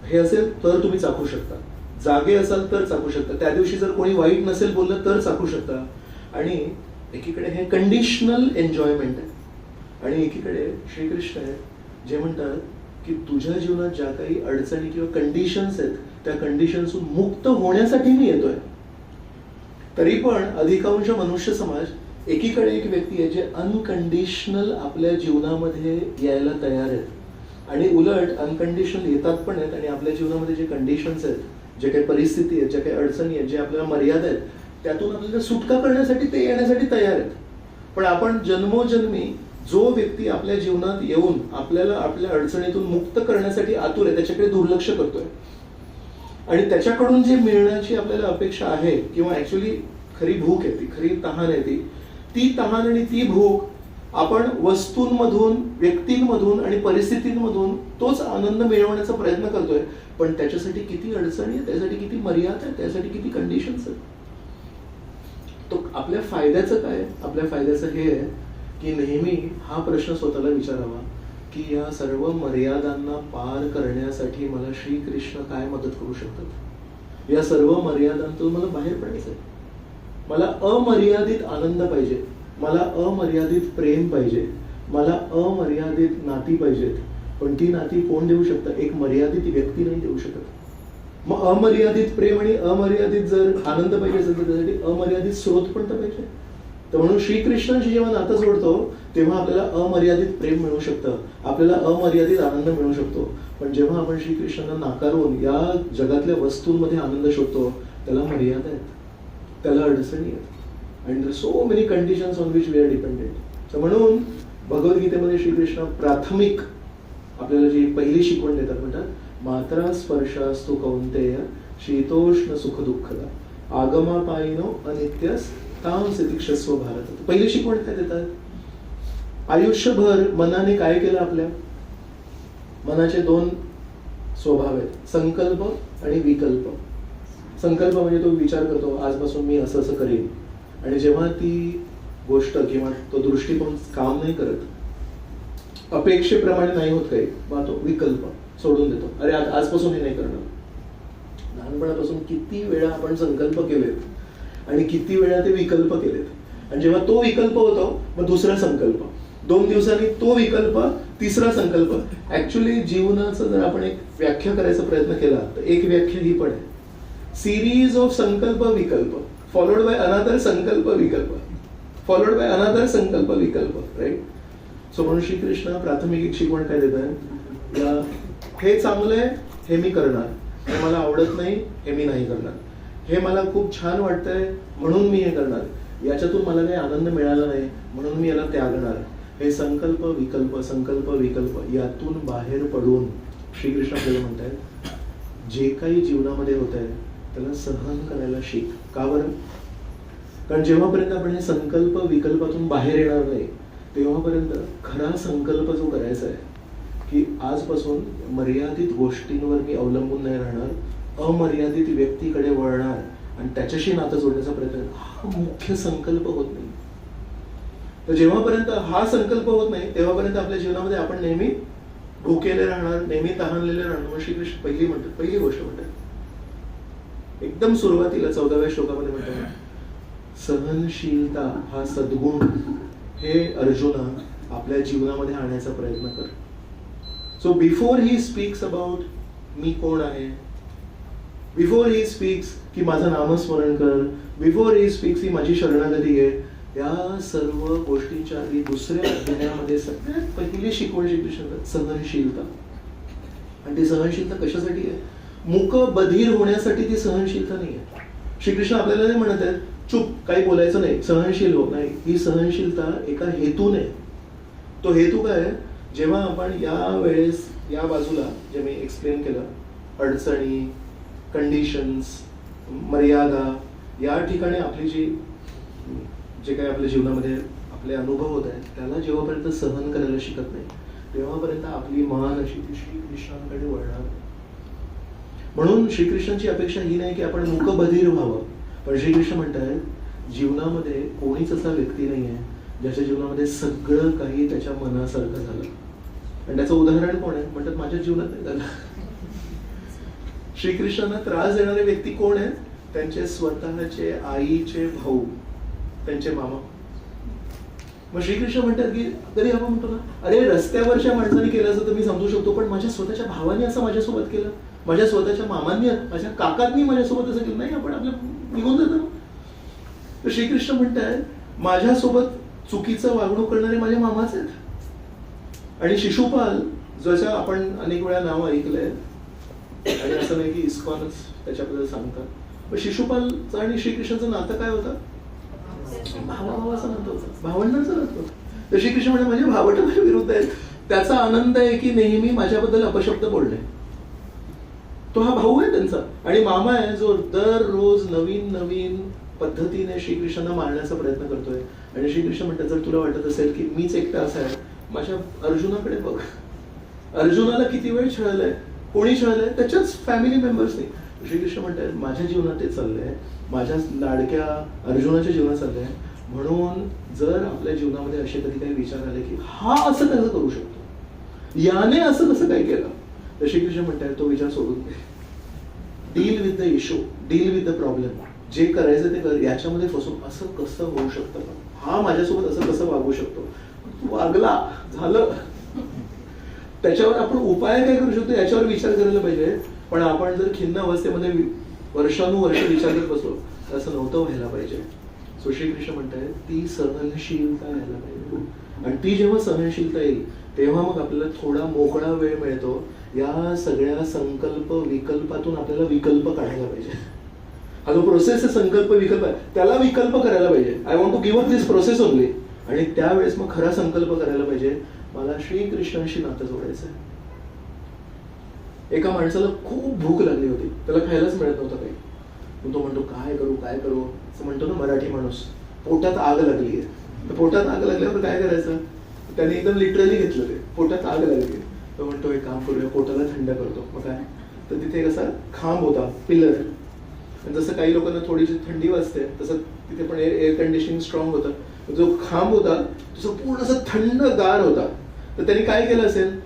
हे असेल तर तुम्ही चाखू शकता, जागे असाल तर चाखू शकता, त्या दिवशी जर कोणी वाईट नसेल बोललं तर चाखू शकता. आणि एकीकडे हे कंडिशनल एन्जॉयमेंट आहे आणि एकीकडे श्रीकृष्ण आहे जे म्हणतात की तुझ्या जीवनात ज्या काही अडचणी किंवा कंडिशन्स आहेत त्या कंडिशन्सून मुक्त होण्यासाठी मी येतोय. तरी पण अधिकांश मनुष्य समाज एकीकडे एक व्यक्ती आहे जे अनकंडिशनल आपल्या जीवनामध्ये यायला तयार आहेत आणि उलट अनकंडिशनल येतात पण आहेत आणि आपल्या जीवनामध्ये जे कंडिशन्स आहेत, जे काही परिस्थिती आहेत, ज्या काही अडचणी आहेत, जे आपल्याला मर्यादा आहेत, त्यातून आपल्याला सुटका करण्यासाठी ते येण्यासाठी तयार आहेत. पण आपण जन्मोजन्मी जो व्यक्ती आपल्या जीवनात येऊन आपल्याला आपल्या अडचणीतून मुक्त करण्यासाठी आतुर आहे त्याच्याकडे दुर्लक्ष करतोय. आणि त्याच्याकडून जे मिळण्याची आपल्याला अपेक्षा आहे किंवा ऍक्च्युली खरी भूक आहे, ती खरी तहान आहे, ती तहान आणि ती भूक आपण वस्तूंमधून, व्यक्तींमधून आणि परिस्थितींमधून तोच आनंद मिळवण्याचा प्रयत्न करतोय. पण त्याच्यासाठी किती अडचणी आहे, त्यासाठी किती मर्यादा आहे, त्यासाठी किती कंडिशन्स आहेत. तो आपल्या फायद्याचं काय, आपल्या फायद्याचं हे आहे की नेहमी हा प्रश्न स्वतःला विचारावा की या सर्व मर्यादांना पार करण्यासाठी मला श्रीकृष्ण काय मदत करू शकतात. या सर्व मर्यादांतून मला बाहेर पडायचंय. मला अमर्यादित आनंद पाहिजे, मला अमर्यादित प्रेम पाहिजे, मला अमर्यादित नाती पाहिजेत. पण ती नाती कोण देऊ शकतं, एक मर्यादित व्यक्ती नाही देऊ शकत. मग अमर्यादित प्रेम आणि अमर्यादित जर आनंद पाहिजे असेल तर त्यासाठी अमर्यादित स्रोत पण तर पाहिजे. तर म्हणून श्रीकृष्णांशी जेव्हा नातं जोडतो तेव्हा आपल्याला अमर्यादित प्रेम मिळू शकतं, आपल्याला अमर्यादित आनंद मिळू शकतो. पण जेव्हा आपण श्रीकृष्णांना नाकारून या जगातल्या वस्तूंमध्ये आनंद शोधतो त्याला मर्यादा आहेत, त्याला अडचणी आहेत आणि so many conditions on which we are dependent. तर म्हणून भगवद्गीतेमध्ये श्रीकृष्ण प्राथमिक आपल्याला जी पहिली शिकवण देतात, म्हणतात मात्रा स्पर्शास्तु कौंतेय शीतोष्ण सुख दुःखदा आगमापायिनो अनित्यस ताम सितिक्षस्व भारत. पहिली शिकवण काय देतात, आयुष्यभर मनाने काय केलं, आपल्या मनाचे 2 स्वभाव आहेत, संकल्प आणि विकल्प. संकल्प म्हणजे तो विचार करतो आजपासून मी असं असं करेन आणि जेव्हा ती गोष्ट किंवा तो दृष्टिकोन काम नाही करत अपेक्षेप्रमाणे नाही होत काही, मग तो विकल्प सोडून देतो. अरे आजपासून हे नाही करणार. लहानपणापासून किती वेळा आपण संकल्प केलेत आणि किती वेळा ते विकल्प केलेत, आणि जेव्हा तो विकल्प होतो मग दुसरा संकल्प, 2 दिवसांनी तो विकल्प, तिसरा संकल्प. ऍक्च्युली जीवनाचं जर आपण एक व्याख्या करायचा प्रयत्न केला तर एक व्याख्या ही पण आहे, सिरीज ऑफ संकल्प विकल्प फॉलोड बाय अनदर संकल्प विकल्प फॉलोड बाय अनदर संकल्प विकल्प, राईट. सो म्हणून श्रीकृष्ण प्राथमिक एक शिकवण काय देत आहे, हे चांगलं आहे हे मी करणार, हे मला आवडत नाही हे मी नाही करणार, हे मला खूप छान वाटतंय म्हणून मी हे करणार, याच्यातून मला काही आनंद मिळाला नाही म्हणून मी याला त्यागणार. हे संकल्प विकल्प यातून बाहेर पडून श्रीकृष्ण आपल्याला म्हणतायत जे काही जीवनामध्ये होत आहे त्याला सहन करायला शिक. का बरं? कारण जेव्हापर्यंत आपण हे संकल्प विकल्पातून बाहेर येणार नाही तेव्हापर्यंत खरा संकल्प जो करायचा आहे की आजपासून मर्यादित गोष्टींवर मी अवलंबून नाही राहणार, अमर्यादित व्यक्तीकडे वळणार आणि त्याच्याशी नातं जोडण्याचा प्रयत्न, हा मुख्य संकल्प होत नाही. तर जेव्हापर्यंत हा संकल्प होत नाही तेव्हापर्यंत आपल्या जीवनामध्ये आपण नेहमी भुकेले राहणार, नेहमी तहानलेले राहणार. मग श्रीकृष्ण पहिली गोष्ट म्हणतात एकदम सुरुवातीला 14व्या श्लोकामध्ये म्हणतात, सहनशीलता हा सद्गुण हे अर्जुना आपल्या जीवनामध्ये आणण्याचा प्रयत्न कर. So before he speaks about me कोण आहे, बिफोर ही स्पीक्स की माझं नामस्मरण कर, बिफोर ही स्पीक्स ही माझी शरणागती आहे, या सर्व गोष्टींच्या आधी दुसऱ्या अध्यायामध्ये सगळ्यात पहिली शिकवण श्रीकृष्ण सहनशीलता. आणि ती सहनशीलता कशासाठी आहे? मूक बधीर होण्यासाठी ती सहनशीलता नाही आहे. श्रीकृष्ण आपल्याला नाही म्हणत आहेत चुप काही बोलायचं नाही सहनशील हो, नाही. ही सहनशीलता एका हेतूने. तो हेतू काय आहे? जेव्हा आपण या वेळेस या बाजूला जे मी एक्सप्लेन केलं, अडचणी, कंडिशन्स, मर्यादा, या ठिकाणी आपली जे काही आपल्या जीवनामध्ये आपले अनुभव होत आहेत त्याला जेव्हापर्यंत सहन करायला शिकत नाही तेव्हापर्यंत आपली मान अशी श्रीकृष्णांकडे वळणार. म्हणून श्रीकृष्णांची अपेक्षा ही नाही की आपण मूकबधीर व्हावं, पण श्रीकृष्ण म्हणतात जीवनामध्ये कोणीच असा व्यक्ती नाही आहे ज्याच्या जीवनामध्ये सगळं काही त्याच्या मनासारखं झालं. आणि त्याचं उदाहरण कोण आहे? म्हणतात माझ्या जीवनात नाही झालं. श्रीकृष्णांना त्रास देणारे व्यक्ती कोण आहेत? त्यांचे स्वतःचे आईचे भाऊ, त्यांचे मामा. मग श्रीकृष्ण म्हणतात की तरी आपण म्हणतो ना, अरे रस्त्यावरच्या माणसाने केलं असं तर मी समजू शकतो, पण माझ्या स्वतःच्या भावाने असं माझ्यासोबत केलं, माझ्या स्वतःच्या मामांनी, माझ्या काकांनी माझ्यासोबत असं केलं, नाही आपण आपलं निघून जातो. तर श्रीकृष्ण म्हणतात माझ्यासोबत चुकीचं वागणूक करणारे माझ्या मामाच आहेत. आणि शिशुपाल ज्याचं आपण अनेक वेळा नाव ऐकलंय, आणि असं नाही की इस्कॉनच त्याच्याबद्दल सांगतात, पण शिशुपालचं आणि श्रीकृष्णाचं नातं काय होतं? भावाभावाचं नातं होतं, भावंडांचं नातं होतं. तर श्रीकृष्ण म्हणजे माझे भावंड माझ्या विरुद्ध आहेत, त्याचा आनंद आहे की नेहमी माझ्याबद्दल अपशब्द बोलणे. तो हा भाऊ आहे त्यांचा, आणि मामा आहे जो दररोज नवीन नवीन पद्धतीने श्रीकृष्णांना मारण्याचा प्रयत्न करतोय. आणि श्रीकृष्ण म्हणतात जर तुला वाटत असेल की मीच एकटा असा आहे, माझ्या अर्जुनाकडे बघ, अर्जुनाला किती वेळ छळलंय, कोणी छळलंय? त्याच्याच फॅमिली मेंबर्सनी. श्रीकृष्ण म्हणतात माझ्या जीवनात ते चाललंय, माझ्या लाडक्या अर्जुनाच्या जीवनात चाललंय. म्हणून जर आपल्या जीवनामध्ये असे कधी काही विचार आले की हा असं कसं करू शकतो, याने असं कसं काय केलं, तर श्रीकृष्ण म्हणतात तो विचार सोडून दे. Deal with the issue, deal with the problem. जे करायचं ते कर, याच्यामध्ये फसून असं कसं होऊ शकतं, हा माझ्यासोबत असं कसं वागू शकतो, वागला झालं, त्याच्यावर आपण उपाय काय करू शकतो याच्यावर विचार करायला पाहिजे. पण आपण जर खिन्न अवस्थेमध्ये वर्षानुवर्ष विचार करत बसलो तर असं नव्हतं व्हायला पाहिजे. सो श्रीकृष्ण म्हणताय ती सहनशीलता यायला पाहिजे, आणि ती जेव्हा सहनशीलता येईल तेव्हा मग आपल्याला थोडा मोकळा वेळ मिळतो या सगळ्या संकल्प विकल्पातून आपल्याला विकल्प काढायला पाहिजे. हा जो प्रोसेस आहे संकल्प विकल्प आहे त्याला विकल्प करायला पाहिजे. I want to give up this process only. आणि त्यावेळेस मग खरा संकल्प करायला पाहिजे मला श्रीकृष्णांशी नातं जोडायचं आहे. एका माणसाला खूप भूक लागली होती, त्याला खायलाच मिळत नव्हतं काही. तो म्हणतो काय करू काय करू, असं म्हणतो ना मराठी माणूस. पोटात आग लागली आहे, तर पोटात आग लागल्यावर काय करायचं? त्याने एकदम लिटरली घेतलं ते, पोटात आग लागली. तो म्हणतो एक काम करूया, पोटाला थंड करतो. मग काय, तर तिथे कसा खांब होता, पिलर. जसं काही लोकांना थोडीशी थंडी वाजते तसं तिथे पण एअर कंडिशनिंग स्ट्रॉंग होतं. जो खांब होता तसं पूर्ण असं थंड गार होता. तर त्यांनी काय केलं असेल,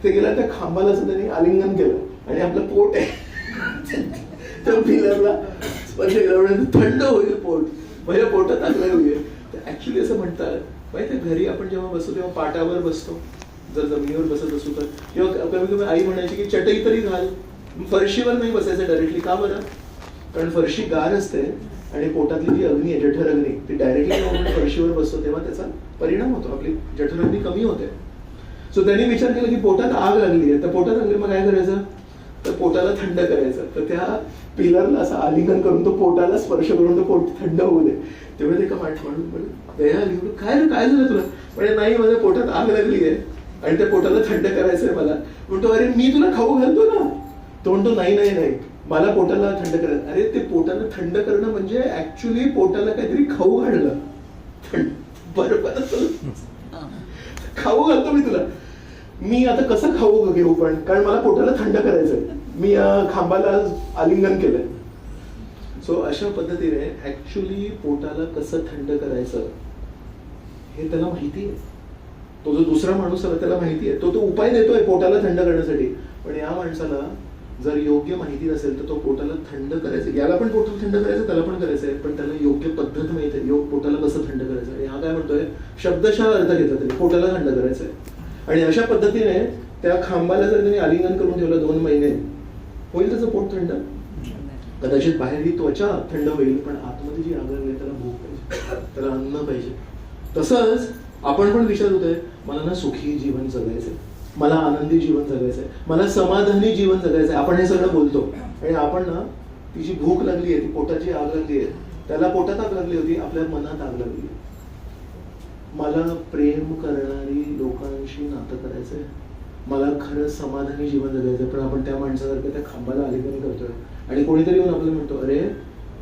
ते गेला त्या खांबाला असं त्यांनी आलिंगन केलं आणि आपलं पोट आहे त्या पिलरला स्पर्श केला म्हणजे थंड होईल पोट, माझ्या पोटात आग लागली. ऍक्च्युली असं म्हणतात माहिती, घरी आपण जेव्हा बसतो तेव्हा पाटावर बसतो, जर जमिनीवर बसत असू तर, किंवा कमी कमी आई म्हणायची की चटई तरी घाल, फरशीवर नाही बसायचं डायरेक्टली. का बरं? कारण फरशी गार असते आणि पोटातली जी अग्नी आहे, जठरअग्नी, ती डायरेक्टली जेव्हा आपण फरशीवर बसतो तेव्हा त्याचा परिणाम होतो, आपली जठरअग्नी कमी होते. सो त्यांनी विचार केला की पोटात आग लागली आहे, तर पोटात लागली मग काय करायचं, तर पोटाला थंड करायचं. तर त्या पिलरला असं आलिंगन करून तो पोटाला स्पर्श करून तो पोट थंड होऊ दे. तेव्हा ते का माणूस काय काय झालं तुला, म्हणजे नाही माझ्या पोटात आग लागली आहे आणि त्या पोटाला थंड करायचंय मला. म्हणतो अरे मी तुला खाऊ घालतो ना. तो म्हणतो नाही नाही नाही, मला पोटाला थंड करायचं. अरे ते पोटाला थंड करणं म्हणजे ऍक्च्युली पोटाला काहीतरी खाऊ घालणं. बरोबर, खाऊ घालतो मी तुला. मी आता कसं खाऊ घेऊ पण, कारण मला पोटाला थंड करायचंय, मी खांबाला आलिंगन केलंय. सो अशा पद्धतीने ऍक्च्युली पोटाला कसं थंड करायचं हे त्याला माहिती आहे. तो जो दुसरा माणूस आहे त्याला माहिती आहे, तो उपाय देतोय पोटाला थंड करण्यासाठी. पण या माणसाला जर योग्य माहिती नसेल तर तो पोटाला थंड करायचं, याला पण पोटाला थंड करायचं, त्याला पण करायचंय, पण त्याला योग्य पद्धत माहिती आहे, पोटाला कसं थंड करायचं. आणि हा काय म्हणतोय, शब्दशः अर्थ घेतला तरी पोटाला थंड करायचंय. आणि अशा पद्धतीने त्या खांबाला जर त्यांनी आलिंगन करून ठेवलं 2 महिने, होईल त्याचं पोट थंड. कदाचित बाहेर ही त्वचा थंड होईल, पण आतमध्ये जी आग लागली त्याला भूक पाहिजे, त्याला अन्न पाहिजे. तसंच आपण पण विचार होतोय, मला ना सुखी जीवन जगायचंय, मला आनंदी जीवन जगायचंय, मला समाधानी जीवन जगायचंय. आपण हे सगळं बोलतो आणि आपण ना ती जी भूक लागली आहे, ती पोटाची आग लागली आहे, त्याला पोटात आग लागली होती, आपल्या मनात आग लागली. मला प्रेम करणारी लोकांशी नातं करायचंय, मला खरं समाधानी जीवन जगायचंय, पण आपण त्या माणसासारखं त्या खांबाला आलिंगन करतोय. आणि कोणीतरी येऊन आपल्याला म्हणतो, अरे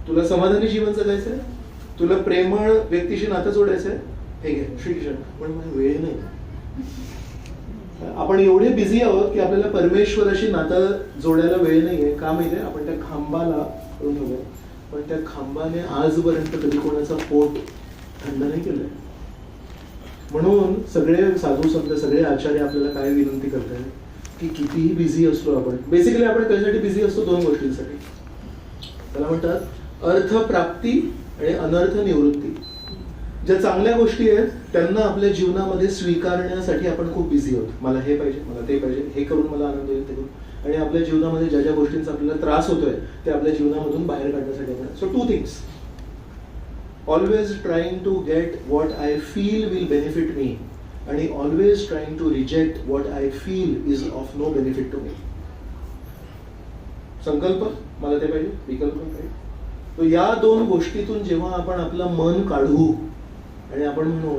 तुला समाधानी जीवन जगायचंय, तुला प्रेमळ व्यक्तीशी नातं जोडायचंय, हे घे श्रीकृष्ण, पण मला वेळ नाही. आपण एवढे बिझी आहोत की आपल्याला परमेश्वराशी नातं जोडायला वेळ नाहीये. का माहितीये, आपण त्या खांबाला करून ठेवलंय, पण त्या खांबाने आजपर्यंत कधी कोणाचं पोट थंड नाही केलंय. म्हणून सगळे साधू संत, सगळे आचार्य आपल्याला काय विनंती करतात की कितीही बिझी असलो आपण, बेसिकली आपण कशासाठी बिझी असतो, 2 गोष्टींसाठी. त्याला म्हणतात अर्थप्राप्ती आणि अनर्थ निवृत्ती. ज्या चांगल्या गोष्टी आहेत त्यांना आपल्या जीवनामध्ये स्वीकारण्यासाठी आपण खूप बिझी आहोत. मला हे पाहिजे, मला ते पाहिजे, हे करून मला आनंद होईल, ते करून. आणि आपल्या जीवनामध्ये ज्या ज्या गोष्टींचा आपल्याला त्रास होतोय ते आपल्या जीवनामधून बाहेर काढण्यासाठी आपण. So 2 things, always trying to get what I feel will benefit me, and always trying to reject what I feel is of no benefit to me. संकल्प मला ते पाहिजे, विकल्प पाहिजे. तो या 2 गोष्टीतून जेव्हा आपण आपलं मन काढू आणि आपण म्हणू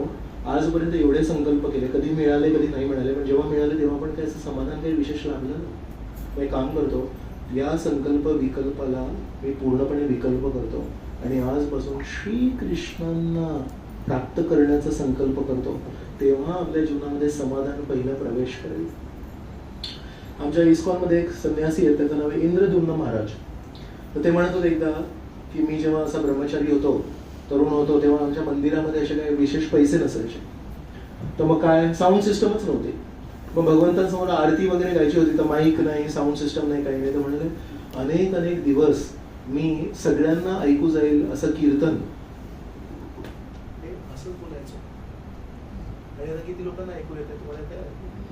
आजपर्यंत एवढे संकल्प केले, कधी मिळाले कधी नाही मिळाले, पण जेव्हा मिळाले तेव्हा आपण काय समाधान काही विशेष लाभलं ना. मी काम करतो, या संकल्प विकल्पाला मी पूर्णपणे विकल्प करतो आणि आजपासून श्रीकृष्णांना प्राप्त करण्याचा संकल्प करतो, तेव्हा आपल्या जीवनामध्ये समाधान पहिला प्रवेश करेल. आमच्या इस्कॉनमध्ये एक संन्यासी आहेत, त्याचं नाव आहे इंद्रद्युम्न महाराज. तर ते म्हणत होते एकदा की मी जेव्हा असा ब्रह्मचारी होतो, तरुण होतो, तेव्हा आमच्या मंदिरामध्ये असे काही विशेष पैसे नसायचे. तर मग काय, साऊंड सिस्टमच नव्हते. मग भगवंतांसमोर आरती वगैरे गायची होती, तर माईक नाही, साऊंड सिस्टम नाही, काही नाही. तर म्हणाले अनेक अनेक दिवस मी सगळ्यांना ऐकू जाईल असं कीर्तन असंच बोलायचं. आणि आता किती लोकांना ऐकू येते तुम्हाला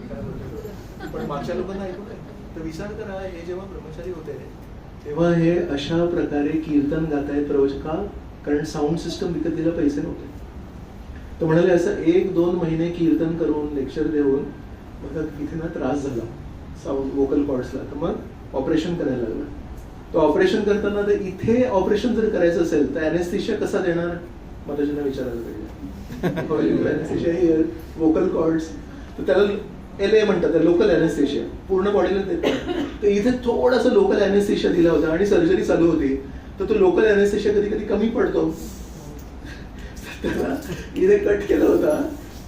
काय बोलतो, पण मागच्या लोकांना ऐकू नये. तर विचार करा, हे जेव्हा ब्रह्मचारी होते तेव्हा हे अशा प्रकारे कीर्तन गातायत प्रवचन. का? कारण साऊंड सिस्टम विकत दिला पैसे नव्हते. तर म्हणाले असं 1-2 महिने कीर्तन करून लेक्चर देऊन बघा किती ना त्रास झाला साऊंड वोकल कॉर्ड्सला. तर मग ऑपरेशन करायला लागलं. तो ऑपरेशन करताना तर इथे ऑपरेशन जर करायचं असेल तर अॅनेस्थेशिया कसा देणार, मला त्यांना विचारायला पाहिजे. अॅनेस्थेशिया हिअर, वोकल कॉर्ड्स, तर त्याला LA म्हणतात, लोकल अॅनेस्थेशिया, पूर्ण बॉडीला देत नाही. तर इथे थोडासा लोकल अॅनेस्थेशिया दिला होता आणि सर्जरी चालू होती. तर तो लोकल अॅनेस्थेशिया कधी कधी कमी पडतो, त्याला इथे कट केला होता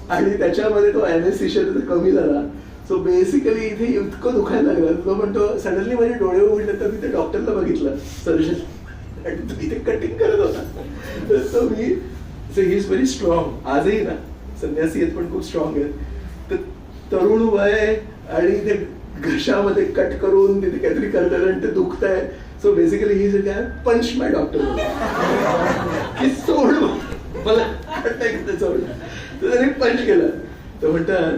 आणि त्याच्यामध्ये तो अॅनेस्थेशिया कमी झाला. सो बेसिकली इथे इतकं दुखायला लागलं. तो म्हणतो सडनली माझे डोळे उघडले तर मी त्या डॉक्टरला बघितलं, सर्जन, आणि तो इथे कटिंग करत होता. So he is very strong. आजही ना संन्यासी आहेत पण खूप स्ट्रॉंग आहेत. तर तरुण वय आणि ते घशामध्ये कट करून तिथे काहीतरी करतात आणि ते दुखत आहे. सो बेसिकली ही काय पंच माय डॉक्टर की सोड मला सोड. तर त्याने पंच केला. तर म्हणतात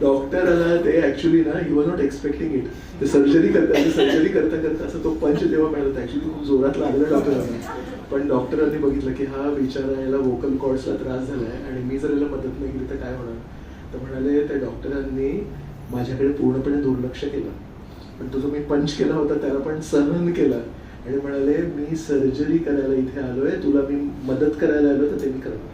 डॉक्टराला ते ऍक्च्युली ना he was not expecting it. ते सर्जरी करता करता असं तो पंच तेव्हा मिळाला. ऍक्च्युली खूप जोरात लागला डॉक्टरांना. पण डॉक्टरांनी बघितलं की हा बिचारा याला वोकल कॉर्ड्सला त्रास झालाय आणि मी जर याला मदत नाही केली तर काय होणार. तर म्हणाले त्या डॉक्टरांनी माझ्याकडे पूर्णपणे दुर्लक्ष केलं. पण तो जो मी पंच केला होता त्याला पण सहन केला आणि म्हणाले मी सर्जरी करायला इथे आलोय, तुला मी मदत करायला आलो तर ते मी करणार.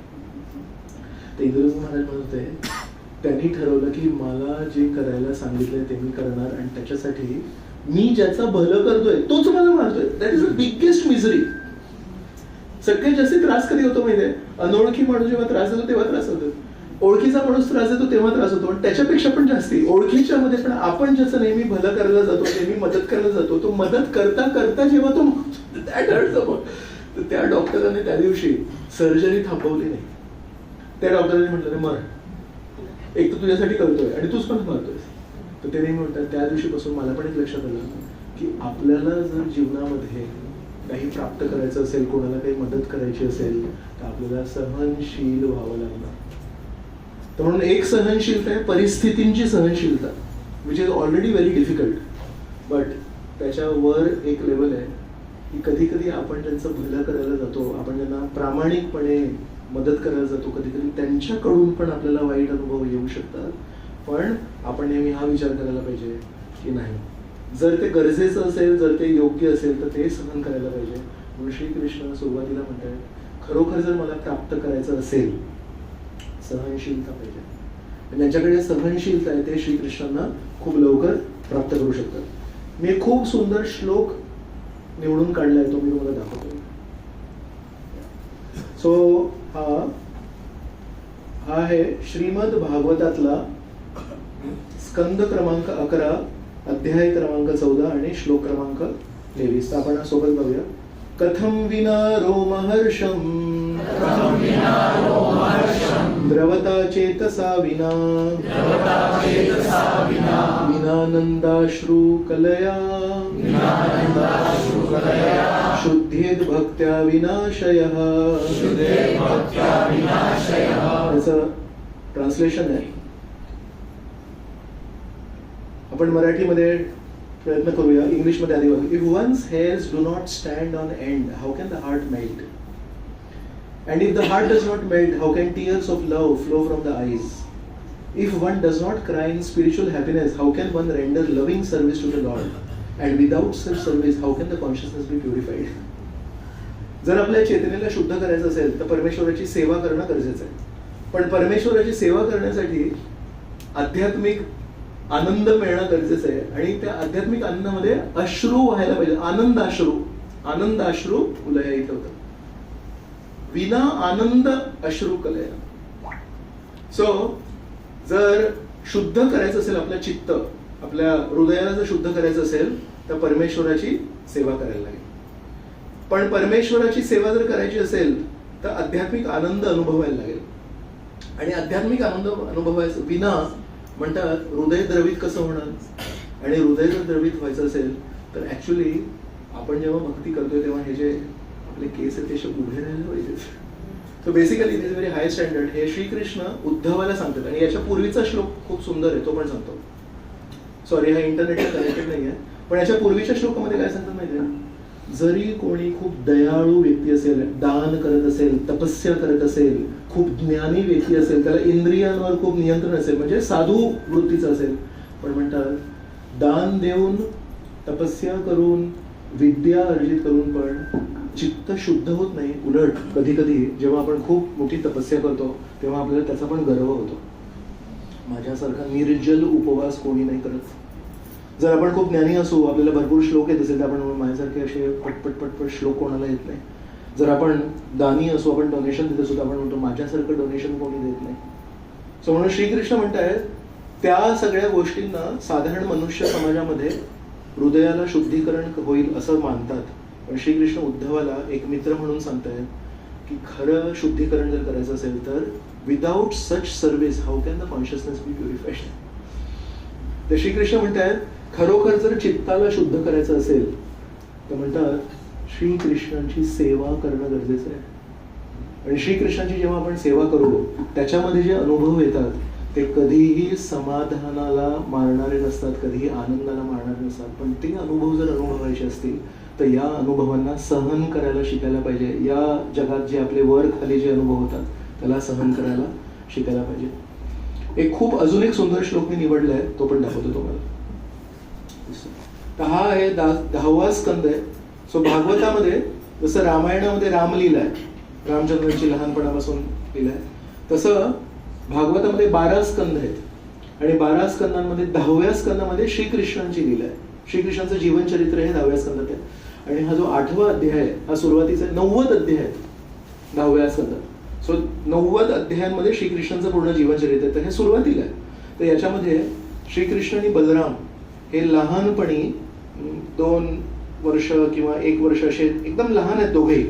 ते इंद्रजित महाराज म्हणत होते त्यांनी ठरवलं की मला जे करायला सांगितलंय ते मी करणार आणि त्याच्यासाठी मी ज्याचा भलं करतोय तोच मला मारतोय. That is the biggest misery. सगळ्यात जास्त त्रास कधी होतो माहितीये? अनोळखी माणूस जेव्हा त्रास देतो तेव्हा त्रास होतो. ओळखीचा माणूस त्रास देतो तेव्हा त्रास होतो. पण त्याच्यापेक्षा पण जास्ती ओळखीच्या मध्ये पण आपण ज्याचं नेहमी भलं करायला जातो, नेहमी मदत करायला जातो, तो मदत करता करता जेव्हा तो तर त्या डॉक्टरांनी त्या दिवशी सर्जरी थांबवली नाही. त्या डॉक्टरांनी म्हटलं मर, एक तर तुझ्यासाठी करतोय आणि तूच पण मरतोय. तर ते नेहमी म्हणतात त्या दिवशीपासून मला पण एक लक्षात आलं की आपल्याला जर जीवनामध्ये काही प्राप्त करायचं असेल, कोणाला काही मदत करायची असेल तर आपल्याला सहनशील व्हावं लागणार. तर म्हणून एक सहनशीलता आहे परिस्थितींची सहनशीलता, which is already very difficult. But त्याच्यावर एक लेवल आहे की कधी कधी आपण ज्यांचं भलं करायला जातो, आपण ज्यांना प्रामाणिकपणे मदत करायला जातो, कधी कधी त्यांच्याकडून पण आपल्याला वाईट अनुभव येऊ शकतात. पण आपण नेहमी हा विचार करायला पाहिजे की नाही, जर ते गरजेचं असेल, जर ते योग्य असेल तर ते सहन करायला पाहिजे. म्हणून श्रीकृष्ण सुरुवातीला म्हणतात खरोखर जर मला प्राप्त करायचं असेल सहनशीलता पाहिजे. ज्यांच्याकडे सहनशीलता आहे ते श्रीकृष्णांना खूप लवकर प्राप्त करू शकतात. मी एक खूप सुंदर श्लोक निवडून काढलाय, तो मी तुम्हाला दाखवतो. सो हा आहे श्रीमद भागवतातला स्कंद क्रमांक 11, अध्याय क्रमांक 14 आणि श्लोक क्रमांक 23. आपण सोबत बघूया. कथम विना रोमहर्षम द्रवता चेतसा विना विनानंदाश्रु कलया शुद्धेद भक्त्या विनाशयः. याचं ट्रान्सलेशन आहे. आपण मराठीमध्ये प्रयत्न करूया. इंग्लिशमध्ये आधी बघा. If one's hairs do not stand on end how can the heart melt? And if the heart does not melt, how can tears of love flow from the eyes? If one does not cry in spiritual happiness, how can one render loving service to the Lord? And without such service, how can the consciousness be purified? जर आपल्या चेतनेला शुद्ध करायचं असेल तर परमेश्वराची सेवा करणं गरजेचं आहे. पण परमेश्वराची सेवा करण्यासाठी आध्यात्मिक आनंद मिळणं गरजेचं आहे. आणि त्या आध्यात्मिक आनंदामध्ये अश्रू व्हायला पाहिजे. आनंदाश्रू उलया इथं होतं. विना आनंद अश्रू कलया. सो जर शुद्ध करायचं असेल आपलं चित्त, आपल्या हृदयाला जर शुद्ध करायचं असेल तर परमेश्वराची सेवा करायला लागेल. पण परमेश्वराची सेवा जर करायची असेल तर आध्यात्मिक आनंद अनुभवायला लागेल. आणि आध्यात्मिक आनंद अनुभवायचं विना म्हणतात हृदय द्रवित कसं होणार. आणि हृदय जर द्रवित व्हायचं असेल तर ऍक्च्युली आपण जेव्हा भक्ती करतोय तेव्हा हे जे आपले केस आहेत ते उभे राहायला पाहिजे. So basically it is very high standard. हे श्रीकृष्ण उद्धवाला सांगतात. आणि याच्या पूर्वीचा श्लोक खूप सुंदर आहे, तो पण सांगतो. सॉरी, हा इंटरनेटला कनेक्टेड नाही आहे. पण याच्या पूर्वीच्या श्लोकामध्ये काय सांगतात माहिती आहे? जरी कोणी खूप दयाळू व्यक्ती असेल, दान करत असेल, तपस्या करत असेल, खूप ज्ञानी व्यक्ती असेल, त्याला इंद्रियांवर खूप नियंत्रण असेल, म्हणजे साधू वृत्तीचं असेल, पण म्हणतात दान देऊन, तपस्या करून, विद्या अर्जित करून पण चित्त शुद्ध होत नाही. उलट कधी कधी जेव्हा आपण खूप मोठी तपस्या करतो तेव्हा आपल्याला त्याचा पण गर्व होतो. माझ्यासारखा निर्जल उपवास कोणी नाही करत. जर आपण खूप ज्ञानी असू, आपल्याला भरपूर श्लोक येत असेल तर आपण माझ्यासारखे असे पटपट श्लोक कोणाला येत नाही. जर आपण दानी असू, आपण डोनेशन देत असू तर आपण म्हणतो माझ्यासारखं डोनेशन कोणी देत नाही. सो म्हणून श्रीकृष्ण म्हणतायत त्या सगळ्या गोष्टींना साधारण मनुष्य समाजामध्ये हृदयाला शुद्धीकरण होईल असं मानतात. पण श्रीकृष्ण उद्धवाला एक मित्र म्हणून सांगतायत की खरं शुद्धीकरण जर करायचं असेल तर without such service how can the consciousness be purified. तर श्रीकृष्ण म्हणतात खरोखर जर चित्ताला शुद्ध करायचं असेल तर म्हणतात श्रीकृष्णांची सेवा करणं गरजेचं आहे. आणि श्रीकृष्णांची जेव्हा आपण सेवा करू त्याच्यामध्ये जे अनुभव येतात ते कधीही समाधानाला मारणारे नसतात, कधीही आनंदाला मारणारे नसतात. पण ते अनुभव जर अनुभवायचे असतील तर या अनुभवांना सहन करायला शिकायला पाहिजे. या जगात जे आपले वर खाली जे अनुभव होतात त्याला सहन करायला शिकायला पाहिजे. एक खूप अजून एक सुंदर श्लोक मी निवडलाय, तो पण दाखवतो तुम्हाला. तर हा आहे 10वा स्कंद आहे. सो भागवतामध्ये जसं रामायणामध्ये रामलीला आहे, रामचंद्रांची लहानपणापासून लीला आहे, तसं भागवतामध्ये 12 स्कंद आहेत आणि 12 स्कंदांमध्ये 10व्या स्कंदामध्ये श्रीकृष्णांची लीला आहे. श्रीकृष्णांचं जीवन चरित्र हे 10व्या स्कंदात आहे. आणि हा जो 8वा अध्याय आहे हा सुरुवातीचा 90 अध्याय आहे 10व्या स्कंदात. सो 90 अध्यायांमध्ये श्रीकृष्णांचं पूर्ण जीवन चरित्र आहे. तर हे सुरुवातीला आहे. तर याच्यामध्ये श्रीकृष्ण आणि बलराम हे लहानपणी 2 वर्ष किंवा 1 वर्ष असे एकदम लहान आहेत दोघेही.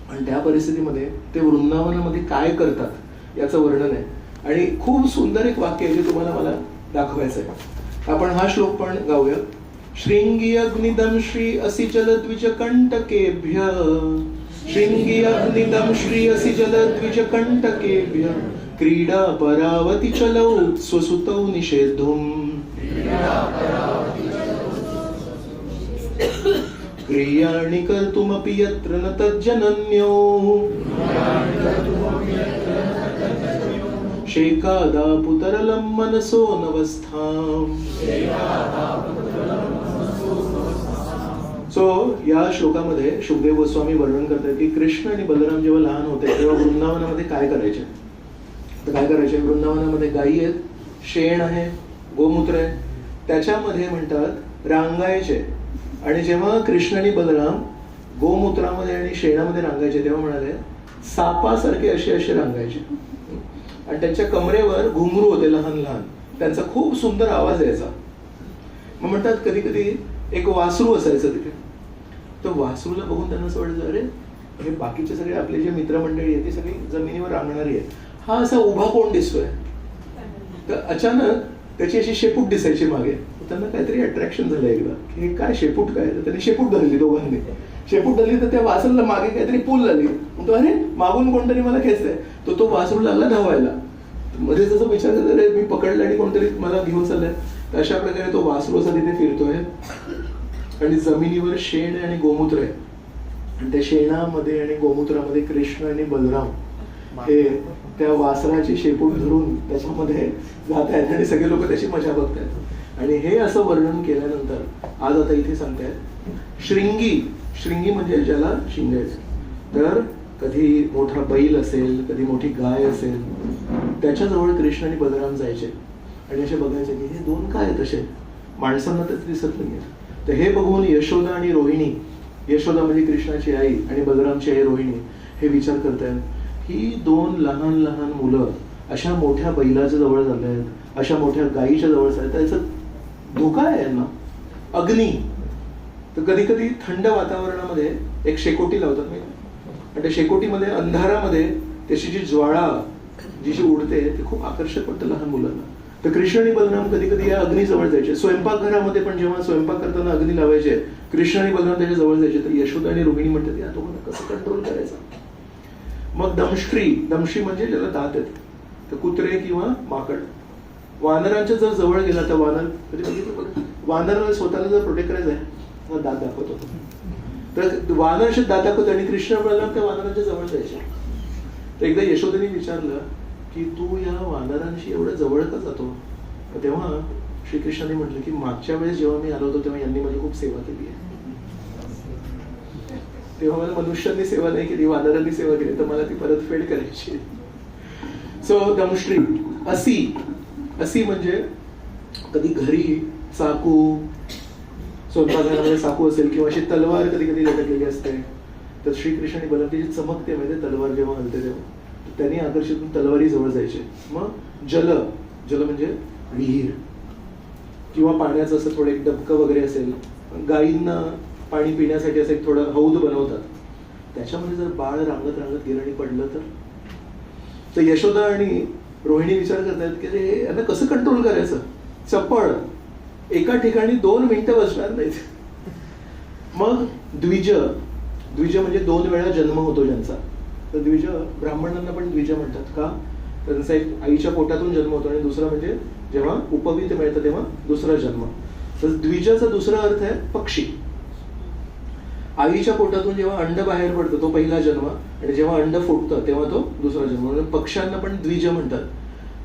आणि त्या परिस्थितीमध्ये ते वृंदावनामध्ये काय करतात याचं वर्णन आहे. आणि खूप सुंदर एक वाक्य आहे जे तुम्हाला मला दाखवायचं आहे. आपण हा श्लोक पण गाऊया. श्रृंगी अग्निदम श्री असि जलद्विज कंटकेभ्य, श्रृंगी अग्निदम श्री असि जलद्विज कंटकेभ्य, क्रीडा परावती चलौ स्वसुतौ निषेधुम, क्रियाणि कर्तुमपि यत्र न तज्जनन्यो, शेकादा पुतरलं मनसो नवस्थाम. सो या श्लोकामध्ये शुकदेव गोस्वामी वर्णन करतात की कृष्ण आणि बलराम जेव्हा लहान होते तेव्हा वृंदावनामध्ये काय करायचे. तर काय करायचे, वृंदावनामध्ये गायी आहेत, शेण आहे, गोमूत्र आहे, त्याच्यामध्ये म्हणतात रांगायचे. आणि जेव्हा कृष्ण आणि बलराम गोमूत्रामध्ये आणि शेणामध्ये रांगायचे तेव्हा म्हणाले सापासारखे असे असे रांगायचे. आणि त्यांच्या कमरेवर घुंगरू होते लहान लहान, त्यांचा खूप सुंदर आवाज यायचा. मग म्हणतात कधी कधी एक वासरू असायचं तिथे. तर वासरूला बघून त्यांना असं वाटायचं अरे हे बाकीचे सगळे आपले जे मित्रमंडळी आहेत ती सगळी जमिनीवर रांगणारी आहे, हा असा उभा कोण दिसतोय. तर अचानक त्याची अशी शेपूट दिसायची मागे. त्यांना काहीतरी अट्रॅक्शन झालं एकदा की हे काय शेपूट काय. तर त्यांनी शेपूट धरली, दोघांनी शेपूट धरली. तर त्या वासरूला मागे काहीतरी पूल लागली. म्हणतो अरे मागून कोणतरी मला खेचतंय. तो वासरू लागला धावायला. मध्ये जसं विचार करत अरे मी पकडलं आणि कोणतरी मला घेऊन चाललंय. तर अशा प्रकारे तो वासरू असा तिथे फिरतोय आणि जमिनीवर शेण आणि गोमूत्र आहे. आणि त्या शेणामध्ये आणि गोमूत्रामध्ये कृष्ण आणि बलराम हे त्या वासराची शेपूट धरून त्याच्यामध्ये जात आहेत आणि सगळे लोक त्याची मजा बघतायत. आणि हे असं वर्णन केल्यानंतर आज आता इथे सांगतायत श्रृंगी. श्रृंगी म्हणजे ज्याला शिंग आहेत. तर कधी मोठा बैल असेल, कधी मोठी गाय असेल, त्याच्याजवळ कृष्ण आणि बलराम जायचे आणि असे बघायचे की हे 2 काय आहेत असे, माणसांना तर दिसत नाहीये. तर हे बघून यशोदा आणि रोहिणी, यशोदा म्हणजे कृष्णाची आई आणि बलरामची आई रोहिणी, हे विचार करतायत ही 2 लहान लहान मुलं अशा मोठ्या बैलाच्या जवळ चालले आहेत, अशा मोठ्या गायीच्या जवळ चालले आहेत, त्याचा धोका आहे यांना, अग्नी. तर कधी कधी थंड वातावरणामध्ये एक शेकोटी लावतात मी, आणि त्या शेकोटीमध्ये अंधारामध्ये त्याची जी ज्वाळा जी उडते ते खूप आकर्षक वाटतं लहान मुलांना. तर कृष्ण आणि बलराम कधी कधी या अग्नीजवळ जायचे. स्वयंपाकघरामध्ये पण जेव्हा स्वयंपाक करताना अग्नी लावायचे, कृष्ण आणि बलराम त्याच्या जवळ जायचे. तर यशोदा आणि रोहिणी म्हणतात या दोघांना कसं कंट्रोल करायचं. मग दमश्री, दमश्री म्हणजे ज्याला दात आहेत, तर कुत्रे किंवा माकड. वानरांच्या जर जवळ गेला तर वानर कधी बघितलं, वानराला स्वतःला जर प्रोटेक्ट करायचं आहे दात दाखवतो. तर वानर असे दात दाखवतो आणि कृष्ण बलराम त्या वानरांच्या जवळ जायचे. तर एकदा यशोदेने विचारलं की तू या वानरांशी एवढं जवळ का जातो. तेव्हा श्रीकृष्णाने म्हटलं की मागच्या वेळेस जेव्हा मी आलो होतो तेव्हा यांनी माझी खूप सेवा केली आहे. तेव्हा मला मनुष्यांनी सेवा नाही केली, वानरांनी सेवा केली, तर मला ती परतफेड करायची. सो दमश्री. असी, असी म्हणजे कधी घरी चाकू, स्वयंपाकघरामध्ये चाकू असेल किंवा अशी तलवार कधी कधी लटकलेली असते. तर श्रीकृष्ण आणि बलराम जी चमकते माहिती तलवार जेव्हा हलते तेव्हा, त्यांनी आकर्षित तलवारी जवळ जायचे. मग जल, जल म्हणजे विहीर किंवा पाण्याचं असं थोडं एक डबकं वगैरे असेल, गायींना पाणी पिण्यासाठी असं एक थोडं हौद बनवतात, त्याच्यामध्ये जर बाळ रांगत रांगत गेलं आणि पडलं तर यशोदा आणि रोहिणी विचार करतात की यांना कसं कंट्रोल करायचं. चपळ, एका ठिकाणी 2 मिनिटं बसणार नाहीत. मग द्विज, द्विज म्हणजे 2 वेळा जन्म होतो ज्यांचा, तर द्विज, ब्राह्मणांना पण द्विज म्हणतात का, त्यांचा एक आईच्या पोटातून जन्म होतो आणि दुसरा म्हणजे जेव्हा उपवीत मिळतं तेव्हा दुसरा जन्म. तर द्विजाचा दुसरा अर्थ आहे पक्षी. आईच्या पोटातून जेव्हा अंड बाहेर पडतं तो पहिला जन्म, आणि जेव्हा अंड फुटतं तेव्हा तो दुसरा जन्म. म्हणजे पक्ष्यांना पण द्विज म्हणतात.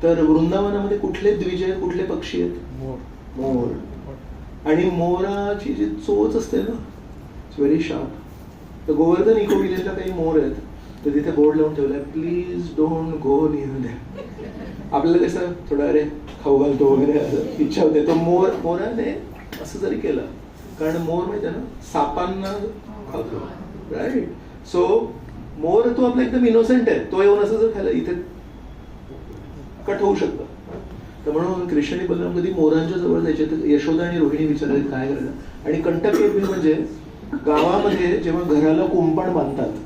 तर वृंदावनामध्ये कुठले द्विज आहेत, कुठले पक्षी आहेत? मोर. आणि मोराची जी चोच असते ना, इट्स व्हेरी शार्प. तर गोवर्धन इको विलेजला काही मोर आहेत, तर तिथे बोर्ड लावून ठेवलाय, please don't go near them. आपल्याला कसं थोडं अरे खाऊ घालतो वगैरे असं इच्छा होते, तो मोराने असं जरी केलं, कारण मोर माहिती आहे ना सापांना खातो, राईट. सो मोर तो आपला एकदम इनोसेंट आहे, तो येऊन असं जर खायला इथे कट होऊ शकतं. तर म्हणून कृष्ण आणि बलराम कधी मोरांच्या जवळ जायचे, तर यशोदा आणि रोहिणी विचारले काय करायचं. आणि कंटक एप्रिल म्हणजे गावामध्ये जेव्हा घराला कुंपण बांधतात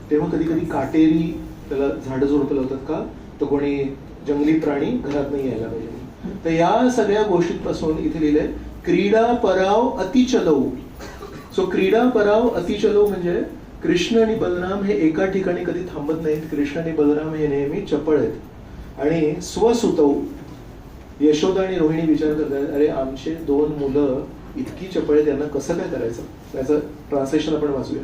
तेव्हा कधी कधी काटेरी त्याला झाडं झुडपं लावतात का, तर कोणी जंगली प्राणी घरात नाही यायला पाहिजे. तर या सगळ्या गोष्टींपासून इथे लिहिलंय क्रीडा पराव अतिचलव. सो क्रीडा पराव अतिचलव म्हणजे कृष्ण आणि बलराम हे एका ठिकाणी कधी थांबत नाहीत. कृष्ण आणि बलराम हे नेहमी चपळ आहेत. आणि स्वसुतव, यशोदा आणि रोहिणी विचार करतात, अरे आमचे 2 मुलं इतकी चपळ आहेत, त्यांना कसं काय करायचं. त्याचं ट्रान्सलेशन आपण वाचूया.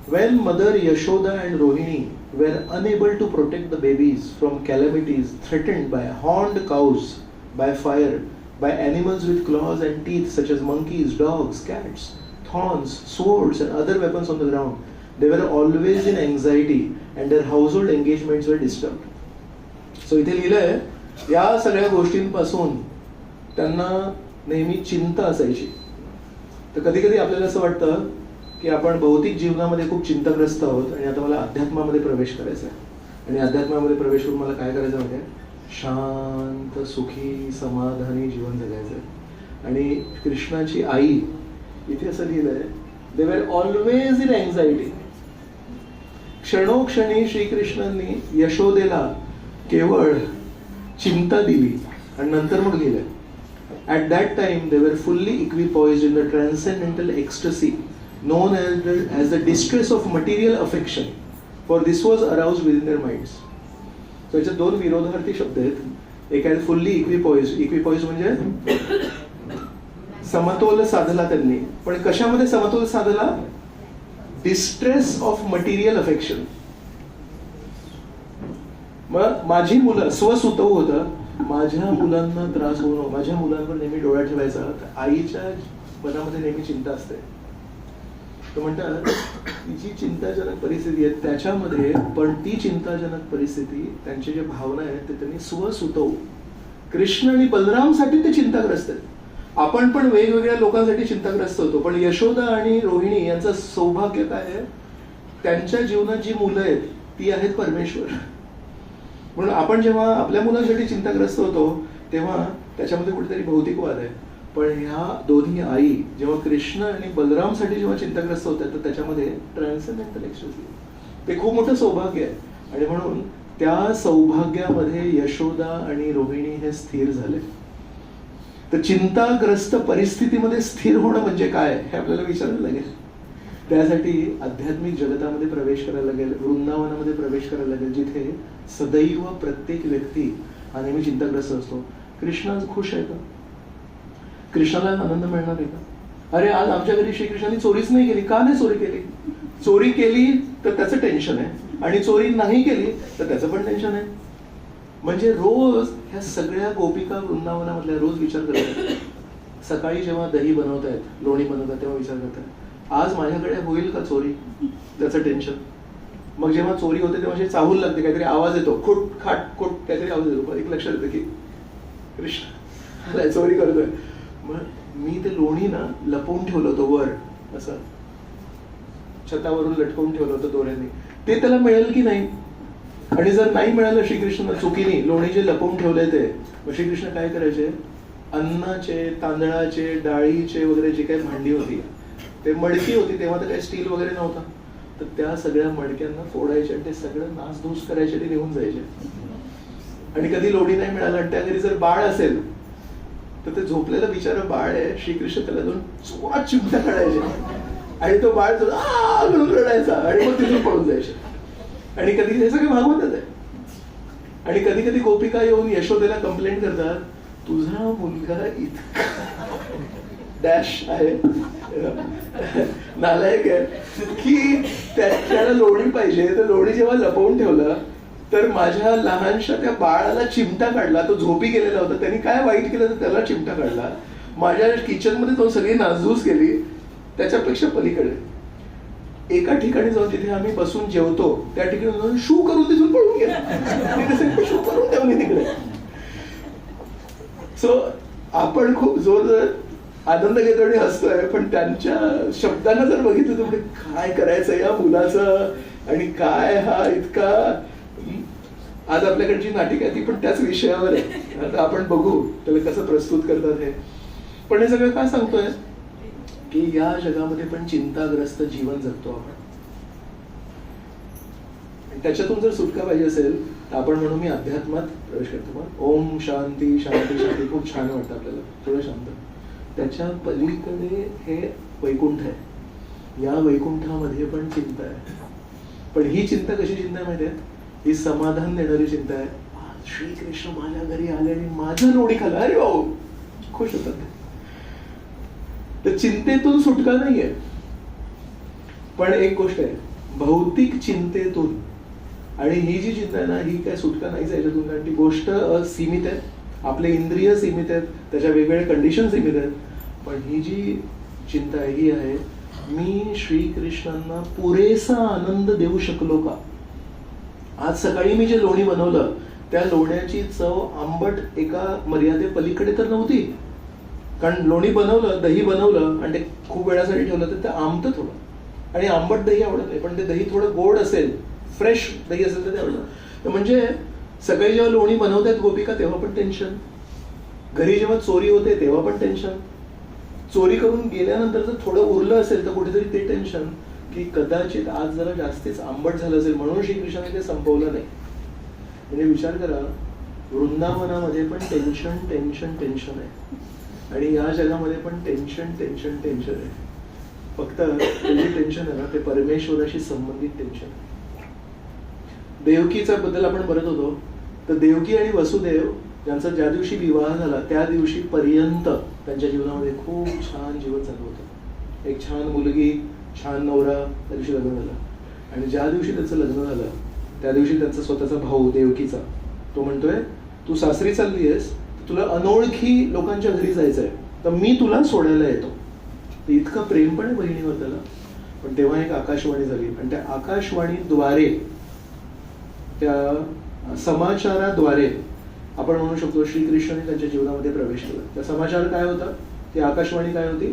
When Mother Yashoda and Rohini were unable to protect the babies from calamities threatened by horned cows, by fire, by animals with claws and teeth such as monkeys, dogs, cats, thorns, swords and other weapons on the ground, they were always in anxiety and their household engagements were disturbed. So इथे लिहिलंय या सगळ्या गोष्टींपासून त्यांना नेहमी चिंता असायची. तर कधी कधी आपल्याला असं वाटतं की आपण भौतिक जीवनामध्ये खूप चिंताग्रस्त आहोत आणि आता मला अध्यात्मामध्ये प्रवेश करायचा आहे. आणि अध्यात्मामध्ये प्रवेश करून मला काय करायचं म्हणजे शांत, सुखी, समाधानी जीवन जगायचं आहे. आणि कृष्णाची आई इथे असं लिहिलंय, दे वर ऑलवेज इन एन्झायटी. क्षणोक्षणी श्रीकृष्णांनी यशोदेला केवळ चिंता दिली. आणि नंतर मग लिहिलंय, at that time they were fully equipoised in the transcendental ecstasy known as the distress of material affection, for this was aroused within their minds. So याचे 2 विरोधार्थी शब्द आहेत. एक आहे फुल्ली इक्विपॉइज्ड. इक्विपॉइज्ड म्हणजे समतोल साधला त्यांनी. पण कशामध्ये समतोल साधला? Distress of material affection. मग माझी मुलं, स्वसुतव होतं, माझ्या मुलांना त्रास होऊ नको, माझ्या मुलांवर नेहमी डोळा ठेवायचा. तर आईच्या मनामध्ये नेहमी चिंता असते. तो म्हणतात जी चिंताजनक परिस्थिती आहे त्याच्यामध्ये, पण ती चिंताजनक परिस्थिती त्यांची जे भावना आहेत ते त्यांनी स्वसुतव, कृष्ण आणि बलरामसाठी ते चिंताग्रस्त आहेत. आपण पण वेगवेगळ्या लोकांसाठी चिंताग्रस्त होतो, पण यशोदा आणि रोहिणी यांचं सौभाग्य काय आहे, त्यांच्या जीवनात जी मुलं आहेत ती आहेत परमेश्वर. म्हणून आपण जेव्हा आपल्या मुलांसाठी चिंताग्रस्त होतो तेव्हा त्याच्यामध्ये कुठेतरी भौतिकवाद आहे. पण ह्या दोन्ही आई जेव्हा कृष्ण आणि बलरामसाठी जेव्हा चिंताग्रस्त होतात तर त्याच्यामध्ये ट्रान्सेंडेंटल एक्स्टसी, ते खूप मोठं सौभाग्य आहे. आणि म्हणून त्या सौभाग्यामध्ये यशोदा आणि रोहिणी हे स्थिर झाले. तर चिंताग्रस्त परिस्थितीमध्ये स्थिर होणं म्हणजे काय हे आपल्याला विचारायला लागेल. त्यासाठी आध्यात्मिक जगतामध्ये प्रवेश करायला लागेल, वृंदावनामध्ये प्रवेश करायला लागेल, जिथे सदैव प्रत्येक व्यक्ती हा नेहमी चिंताग्रस्त असतो. कृष्ण खुश आहे का? कृष्णाला आनंद मिळणार आहे का? अरे आज आमच्या घरी श्रीकृष्णाने चोरीच नाही केली. का नाही चोरी केली? चोरी केली तर त्याचं टेन्शन आहे, आणि चोरी नाही केली तर त्याचं पण टेन्शन आहे. म्हणजे रोज ह्या सगळ्या गोपिका वृंदावनामधल्या रोज विचार करतात. सकाळी जेव्हा दही बनवतायत, लोणी बनवतात, तेव्हा विचार करतात आज माझ्याकडे होईल का चोरी, त्याचं टेन्शन. मग जेव्हा चोरी होते तेव्हा अशी चाहूल लागते, काहीतरी आवाज येतो, खुट खाट खुट काहीतरी आवाज येतो, एक लक्षात येतं की कृष्ण चोरी करतोय. मग मी ते लोणी ना लपवून ठेवलं होतं वर, असं छतावरून लटकवून ठेवलं होतं दोऱ्याने. ते त्याला मिळेल की नाही? आणि जर नाही मिळालं श्रीकृष्णाला चुकीने लोणी जे लपवून ठेवले ते, मग श्रीकृष्ण काय करायचे, अन्नाचे, तांदळाचे, डाळीचे वगैरे जे काही भांडी होती, ते मडकी होती तेव्हा तर काही स्टील वगैरे नव्हता, तर त्या सगळ्या मडक्यांना फोडायचे आणि ते सगळं नासधूस करायचे आणि निघून जायचे. आणि कधी लोणी नाही मिळालं आणि त्या घरी जर बाळ असेल तर ते झोपलेलं बिचारं बाळ आहे, श्रीकृष्ण त्याला दोन जोरात चिमटा काढायचे आणि तो बाळ म्हणून रडायचा आणि मग तिथून पळून जायचे. आणि कधी हे सगळं भागवतच आहे. आणि कधी कधी गोपिका येऊन यशोदेला कंप्लेंट करतात, तुझा मुलगा इतका डॅश आहे, नालायक आहे की त्याला लोणी पाहिजे, तर लोणी जेव्हा लपवून ठेवलं तर माझ्या लहानशा त्या बाळाला चिमटा काढला. तो झोपी गेलेला होता, त्यांनी काय वाईट केलं तर त्याला चिमटा काढला. माझ्या किचन मध्ये तो सगळी नासधूस केली. त्याच्यापेक्षा पलीकडे एका ठिकाणी जाऊन तिथे आम्ही बसून जेवतो, त्या ठिकाणी जाऊन शू करून तिथून पळून गेला. शू करून ठेवली तिकडे. सो आपण खूप जोरदार आनंद घेतो आणि हसतोय, पण त्यांच्या शब्दांना जर बघितलं तर काय करायचं या मुलाचं आणि काय हा इतका. आज आपल्याकडची नाटिका ती पण त्याच विषयावर आहे. आता आपण बघू त्याला कसं प्रस्तुत करतात हे. पण हे सगळं काय सांगतोय की या जगामध्ये पण चिंताग्रस्त जीवन जगतो आपण. त्याच्यातून जर सुटका पाहिजे असेल तर आपण म्हणू मी अध्यात्मात प्रवेश करतो. ओम शांती शांती शांती खूप छान वाटतं आपल्याला, थोडं शांत. त्याच्या पलीकडे हे वैकुंठ आहे. या वैकुंठामध्ये पण चिंता आहे. पण ही चिंता कशी चिंता आहे माहिती आहे? ही समाधान देणारी चिंता आहे. श्रीकृष्ण माझ्या घरी आले आणि माझं लोणी खाल्लं, अरे भाऊ खुश होतात. तर चिंतेतून सुटका नाहीये. पण एक गोष्ट आहे, भौतिक चिंतेतून, आणि ही जी चिंता आहे ना, ही काय सुटका नाहीच आहे याच्यातून. कारण ती गोष्ट सीमित आहे, आपले इंद्रिय सीमित आहेत, त्याच्या वेगवेगळे कंडिशन सीमित आहेत. पण ही जी चिंता आहे ही आहे, मी श्रीकृष्णांना पुरेसा आनंद देऊ शकलो का? आज सकाळी मी जे लोणी बनवलं त्या लोण्याची चव आंबट एका मर्यादे पलीकडे तर नव्हती. कारण लोणी बनवलं, दही बनवलं आणि ते खूप वेळासाठी ठेवलं तर ते आंबतं थोडं. आणि आंबट दही आवडत नाही, पण ते दही थोडं गोड असेल, फ्रेश दही असेल तर ते आवडतं. म्हणजे सकाळी जेव्हा लोणी बनवतायत गोपिका तेव्हा पण टेन्शन, घरी जेव्हा चोरी होते तेव्हा पण टेन्शन, चोरी करून गेल्यानंतर जर थोडं उरलं असेल तर कुठेतरी ते टेन्शन की कदाचित आज जरा जास्तीच आंबट झालं असेल म्हणून श्रीकृष्णाने ते संपवलं नाही. म्हणजे विचार करा, वृंदावनामध्ये पण टेन्शन टेन्शन टेन्शन आहे आणि या जगामध्ये पण टेन्शन टेन्शन टेन्शन आहे. फक्त जे टेन्शन आहे ना ते परमेश्वराशी संबंधित टेन्शन आहे. देवकीच्या बद्दल आपण बोलत होतो, तर देवकी आणि वसुदेव यांचा ज्या दिवशी विवाह झाला त्या दिवशी पर्यंत त्यांच्या जीवनामध्ये खूप छान जीवन चालू होतं. एक छान मुलगी, छान नवरा, त्या दिवशी लग्न झालं. आणि ज्या दिवशी त्याचं लग्न झालं त्या दिवशी त्यांचा स्वतःचा भाऊ देवकीचा, तो म्हणतोय तू सासरी चालली आहेस, तुला अनोळखी लोकांच्या घरी जायचंय, तर मी तुला सोडायला येतो. तर इतकं प्रेम पण आहे बहिणीवर त्याला. पण तेव्हा एक आकाशवाणी झाली आणि त्या आकाशवाणीद्वारे, त्या समाचाराद्वारे आपण म्हणू शकतो श्रीकृष्णाने त्यांच्या जीवनामध्ये प्रवेश केला. त्या समाचार काय होता, ती आकाशवाणी काय होती,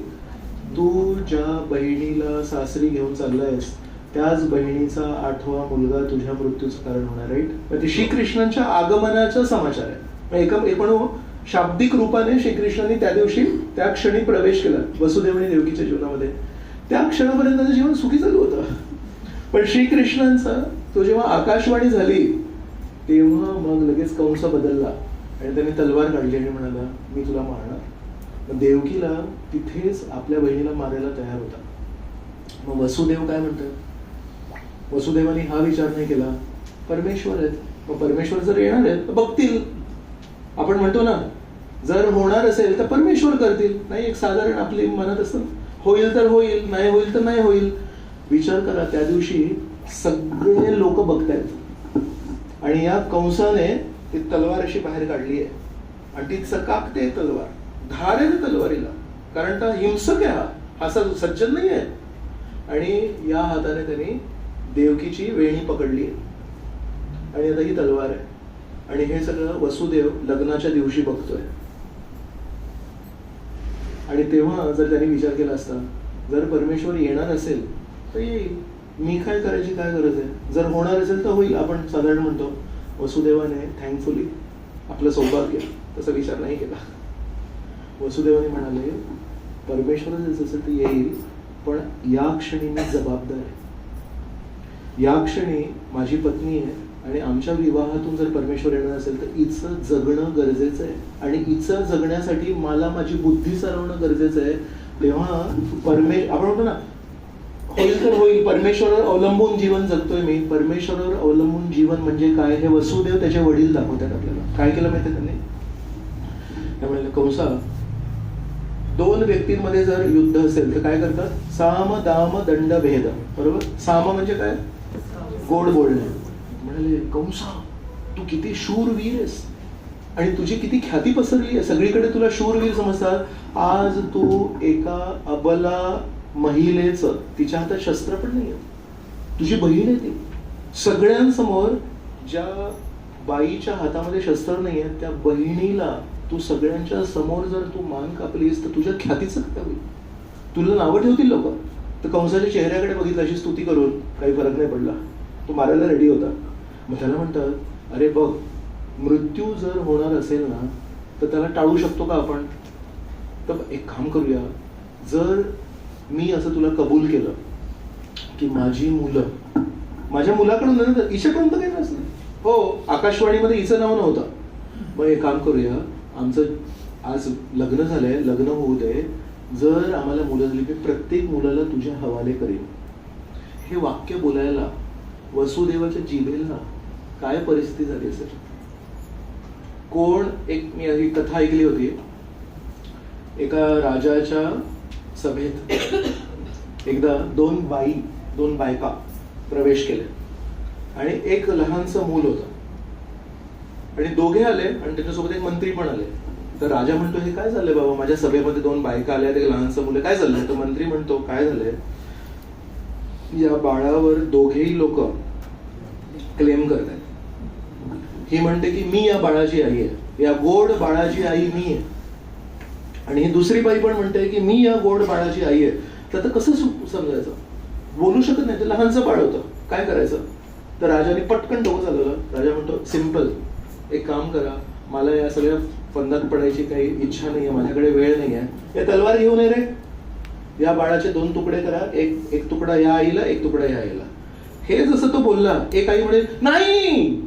तू ज्या बहिणीला सासरी घेऊन चाललायस त्याच बहिणीचा 8वा मुलगा तुझ्या मृत्यूचं कारण होणार. राईट. ती श्रीकृष्णांच्या आगमनाचा समाचार आहे. एकूण शाब्दिक रूपाने श्रीकृष्णाने त्या दिवशी त्या क्षणी प्रवेश केला वसुदेव आणि देवकीच्या जीवनामध्ये. त्या क्षणापर्यंत त्याचं जीवन सुखी चालू होतं. पण श्रीकृष्णांचा तो जेव्हा आकाशवाणी झाली तेव्हा मग लगेच कंस बदलला आणि त्यांनी तलवार काढली आणि म्हणाला मी तुला मारणार. मग देवकीला तिथेच आपल्या बहिणीला मारायला तयार होता. मग वसुदेव काय म्हणतात, वसुदेवाने हा विचार नाही केला, परमेश्वर आहेत, मग परमेश्वर जर येणार आहेत तर बघतील. आपण म्हणतो ना, जर होणार असेल तर परमेश्वर करतील. नाही, एक साधारण आपली मनात असतं, होईल तर होईल, नाही होईल तर नाही होईल. विचार करा, त्या दिवशी सगळे लोक बघतायत आणि या कंसाने ती तलवार अशी बाहेर काढली आहे आणि ती चकाकते तलवार, धार आहे तलवारीला, कारण तो हिंसक आहे, हा सज्जन नाही आहे. आणि या हाताने त्यांनी देवकीची वेणी पकडली आणि आता ही तलवार आहे. आणि हे सगळं वसुदेव लग्नाच्या दिवशी बघतोय. आणि तेव्हा जर त्यांनी विचार केला असता, जर परमेश्वर येणार असेल तर येईल, मी काय करायची काय गरज आहे, जर होणार असेल तर होईल, आपण साधारण म्हणतो. वसुदेवाने थँकफुली आपलं सौभाग्य तसा विचार नाही केला. वसुदेवाने म्हणाले परमेश्वर जसं ते येईल, पण या क्षणी मी जबाबदार आहे. या क्षणी माझी पत्नी आहे, आणि आमच्या विवाहातून जर परमेश्वर येणार असेल तर हिचं जगणं गरजेचं आहे, आणि हिचं जगण्यासाठी मला माझी बुद्धी चालवणं गरजेचं आहे. तेव्हा आपण म्हणतो ना, होईल तर होईल, परमेश्वरावर अवलंबून जीवन जगतोय मी. परमेश्वरावर अवलंबून जीवन म्हणजे काय हे वसुदेव त्याचे वडील दाखवतात आपल्याला. काय केलं माहिती त्यांनी? त्यामुळे कंसा, दोन व्यक्तींमध्ये जर युद्ध असेल तर काय करतात? साम दाम दंड भेद. बरोबर? साम म्हणजे काय? गोड बोलणे. म्हणाले, कंसा तू किती शूरवीर आहेस आणि तुझी किती ख्याती पसरली आहे, सगळीकडे तुला शूरवीर समजतात. आज तू एका अबला महिलेचं, तिच्या हातात शस्त्र पण नाही, तुझी बहीण आहे ती, सगळ्यांसमोर ज्या बाईच्या हातामध्ये शस्त्र नाहीये त्या बहिणीला तू सगळ्यांच्या समोर जर तू मान कापलीस तर तुझ्या ख्यातीचं काय होईल? तुला नावं ठेवतील लोक. तर कंसाच्या चेहऱ्याकडे बघितलं, अशी स्तुती करून काही फरक नाही पडला, तो मारायला रेडी होता. मग त्याला म्हणतात, अरे बघ, मृत्यू जर होणार असेल ना तर त्याला टाळू शकतो का आपण? तर एक काम करूया, जर मी असं तुला कबूल केलं की माझी मुलं, माझ्या मुलाकडून हिच्याकडून तर काही नसलं, हो आकाशवाणीमध्ये हिचं नाव नव्हतं, मग एक काम करूया, आमचं आज लग्न झालंय, लग्न होऊ दे, जर आम्हाला मुलं झाली की प्रत्येक मुलाला तुझ्या हवाले करीन. हे वाक्य बोलायला वसुदेवाच्या जिभेला काय परिस्थिती झाली असेल? कोण, एक मी ही कथा ऐकली होती, एका राजाच्या सभेत एकदा दोन बायका प्रवेश केले आणि एक लहानसं मूल होतं, आणि दोघे आले आणि त्याच्यासोबत एक मंत्री पण आले. तर राजा म्हणतो, हे काय झालंय बाबा, माझ्या सभेमध्ये दोन बायका आल्या, एक लहानसं मुलं, काय झालंय? तर मंत्री म्हणतो, काय झालंय, या बाळावर दोघेही लोक क्लेम करतात. ही म्हणते की मी या बाळाची आई आहे, या गोड बाळाची आई मी आहे, आणि ही दुसरी बाई पण म्हणते की मी या गोड बाळाची आई आहे. तर आता कसं समजायचं? बोलू शकत नाही, ते लहानचं बाळ होतं, काय करायचं? तर राजाने पटकन डोकं चालवलं. राजा म्हणतो, सिम्पल, एक काम करा, मला या सगळ्या फंदात पडायची काही इच्छा नाहीये, माझ्याकडे वेळ नाहीये, या तलवार घेऊन ये रे, या बाळाचे दोन तुकडे करा, एक तुकडा या आईला, एक तुकडा या आईला. हे जसं तो बोलला, एक आई म्हणे, नाही,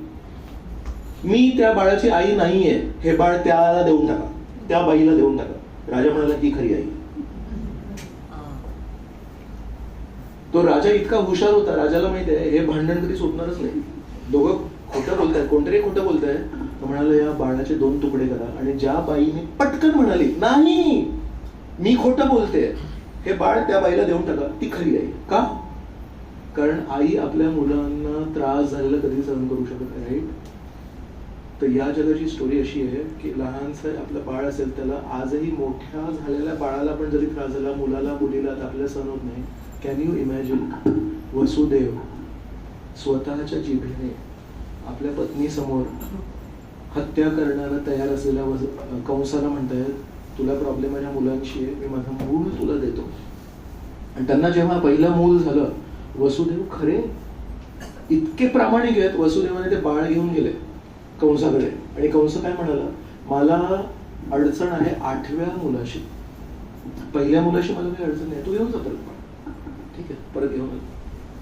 मी त्या बाळाची आई नाहीये, हे बाळ त्याला देऊन टाका, त्या बाईला देऊन टाका. राजा म्हणाला, ही खरी आई. तो राजा इतका हुशार होता, राजाला माहिती आहे हे भांडण कधी सुटणारच नाही, दोघं खोटं बोलताय, कोणतरी खोटं बोलताय. तो म्हणाला, या बाळाचे दोन तुकडे करा, आणि ज्या बाईने पटकन म्हणाली, नाही मी खोटं बोलते, हे बाळ त्या बाईला देऊन टाका, ती खरी आई. का? कारण आई आपल्या मुलांना त्रास झालेला कधी सहन करू शकत नाही, राईट? तर या जगाची स्टोरी अशी आहे की लहानसं आपलं बाळ असेल, त्याला आजही मोठ्या झालेल्या बाळाला पण जरी त्रास झाला, मुलाला मुलीला, तर आपल्याला सहन होत नाही. Can you imagine? वसुदेव स्वतःच्या जिभेने आपल्या पत्नीसमोर हत्या करण्याला तयार असलेल्या कंसाला म्हणतायत, तुला प्रॉब्लेम माझ्या मुलांशी आहे, मी माझं मूल तुला देतो. आणि त्यांना जेव्हा पहिलं मूल झालं, वसुदेव खरे इतके प्रामाणिक आहेत, वसुदेवाने ते बाळ घेऊन गेले कंसाकडे, आणि कंस काय म्हणाला, मला अडचण आहे 8व्या मुलाशी, पहिल्या मुलाशी मला काही अडचण नाही, तू घेऊन जा परत. ठीक आहे, परत घेऊन आला.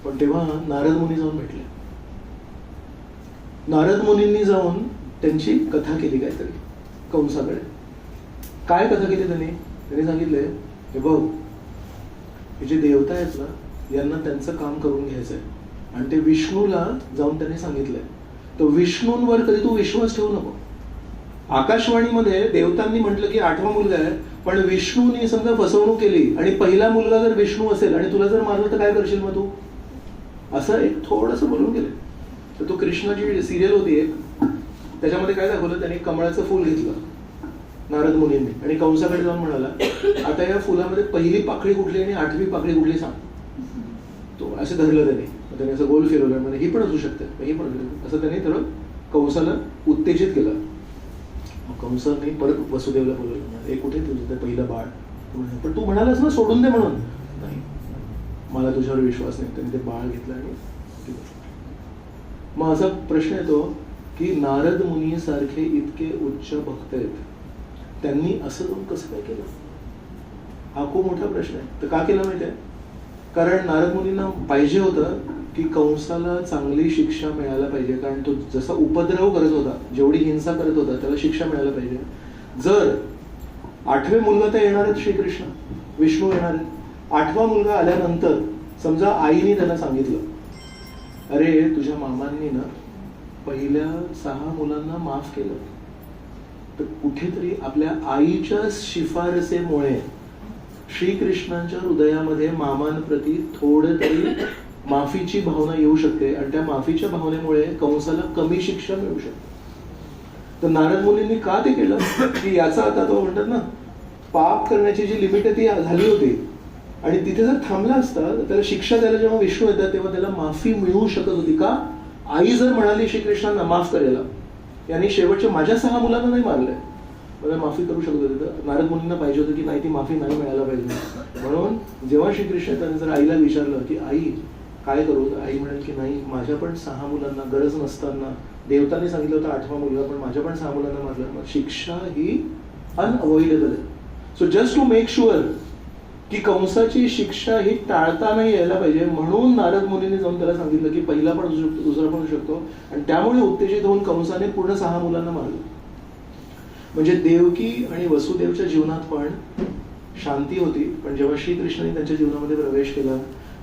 पण तेव्हा नारद मुनी जाऊन भेटले. नारद मुनींनी जाऊन त्यांची कथा केली काहीतरी कंसाकडे. काय कथा केली त्यांनी सांगितले, हे बघ, हे जे देवता आहेत ना, यांना त्यांचं काम करून घ्यायचंय, आणि ते विष्णूला जाऊन त्यांनी सांगितलंय. तर विष्णूंवर कधी तू विश्वास ठेवू नको. आकाशवाणीमध्ये देवतांनी म्हटलं की 8वा मुलगा आहे, पण विष्णूने समजा फसवणूक केली आणि पहिला मुलगा जर विष्णू असेल आणि तुला जर मारलं तर काय करशील मग तू? असं एक थोडंसं बोलून गेले. तर तो कृष्णाची सिरियल होती एक, त्याच्यामध्ये काय दाखवलं, त्याने कमळाचं फुल घेतलं नारद मुनींनी आणि कंसाकडे जाऊन म्हणाला, आता या फुलामध्ये पहिली पाकळी कुठली आणि 8वी पाकळी कुठली सांग. तो असं धरलं त्याने असं गोल फिरवलं, म्हणजे ही पण असू शकते, ही पण असं त्याने थोडं कंसाला उत्तेजित केलं. कंसाने परत वसुदेवला बोलवलं, हे कुठे तुझं ते पहिलं बाळ? पण तू म्हणालास ना सोडून दे म्हणून. नाही, मला तुझ्यावर विश्वास नाही. त्याने ते बाळ घेतलं आणि मग असा प्रश्न येतो की नारद मुनी सारखे इतके उच्च भक्त आहेत, त्यांनी असं जाऊन कसं काय केलं? हा खूप मोठा प्रश्न आहे. तर का केलं माहिती आहे? कारण नारद मुनींना पाहिजे होतं की कंसाला चांगली शिक्षा मिळायला पाहिजे, कारण तो जसा उपद्रव करत होता, जेवढी हिंसा करत होता, त्याला शिक्षा मिळायला पाहिजे. जर 8वे मुलगा तर येणारच श्रीकृष्ण, विष्णू येणार आहे. 8वा मुलगा आल्यानंतर समजा आईने त्यांना सांगितलं, अरे तुझ्या मामांनी ना पहिल्या 6 मुलांना माफ केलं, तर कुठेतरी आपल्या आईच्या शिफारसेमुळे श्रीकृष्णांच्या हृदयामध्ये मामांप्रती थोडं तरी माफीची भावना येऊ शकते, आणि त्या माफीच्या भावनेमुळे कंसाला कमी शिक्षा मिळू शकते. तर नारद मुनींनी का ते केलं की याचा आता तो म्हणतात ना, पाप करण्याची जी लिमिट आहे ती झाली होती, आणि तिथे जर थांबला असता तर त्याला शिक्षा द्यायला जेव्हा विष्णू येतात तेव्हा त्याला माफी मिळू शकत होती. का? आई जर म्हणाली श्रीकृष्णांना माफ करायला, यांनी शेवटच्या माझ्या 6 मुलांना नाही मारलंय, मला माफी करू शकत होते, तर नारद मुनींना पाहिजे होतं की नाही, ती माफी नाही मिळायला पाहिजे. म्हणून जेव्हा श्रीकृष्ण त्यांनी जर आईला विचारलं की आई काय करू, तर आई म्हणाली की नाही, माझ्या पण 6 मुलांना गरज नसताना देवतांनी सांगितलं होतं 8वा मुलगा, पण माझ्या पण 6 मुलांना मारलं, मग शिक्षा ही अनअवॉइडेबल आहे. So just to make sure की कंसाची शिक्षा ही टाळता नाही यायला पाहिजे, म्हणून नारद मुनींनी जाऊन त्याला सांगितलं की पहिला पण होऊ शकतो, दुसरा पण होऊ शकतो, आणि त्यामुळे उत्तेजित होऊन कंसाने पूर्ण 6 मुलांना मारलं. म्हणजे देवकी आणि वसुदेवच्या जीवनात पण शांती होती, पण जेव्हा श्रीकृष्णाने त्यांच्या जीवनामध्ये प्रवेश केला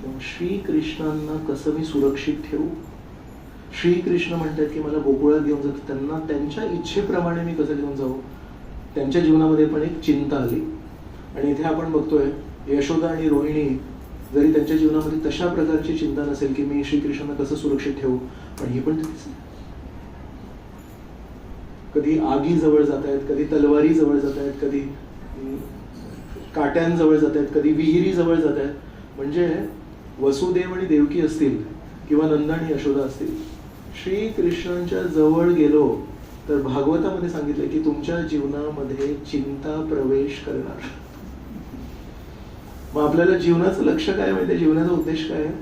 तेव्हा श्रीकृष्णांना कसं मी सुरक्षित ठेवू. श्रीकृष्ण म्हणतात की मला गोकुळात घेऊन जात, त्यांना त्यांच्या इच्छेप्रमाणे मी कसं घेऊन जाऊ, त्यांच्या जीवनामध्ये पण एक चिंता आली. आणि इथे आपण बघतोय यशोदा आणि रोहिणी जरी त्यांच्या जीवनामध्ये तशा प्रकारची चिंता नसेल की मी श्रीकृष्णांना कसं सुरक्षित ठेवू, पण हे पण तिथेच कधी आगी जवळ जात आहेत, कधी तलवारी जवळ जात आहेत, कधी काट्यांजवळ जात आहेत, कधी विहिरी जवळ जात आहेत. म्हणजे वसुदेव आणि देवकी असतील किंवा नंद आणि यशोदा असतील, श्रीकृष्णांच्या जवळ गेलो तर भागवतामध्ये सांगितलं की तुमच्या जीवनामध्ये चिंता प्रवेश करणार. मग आपल्याला जीवनाचं लक्ष्य काय माहितीये, जीवनाचा उद्देश काय आहे?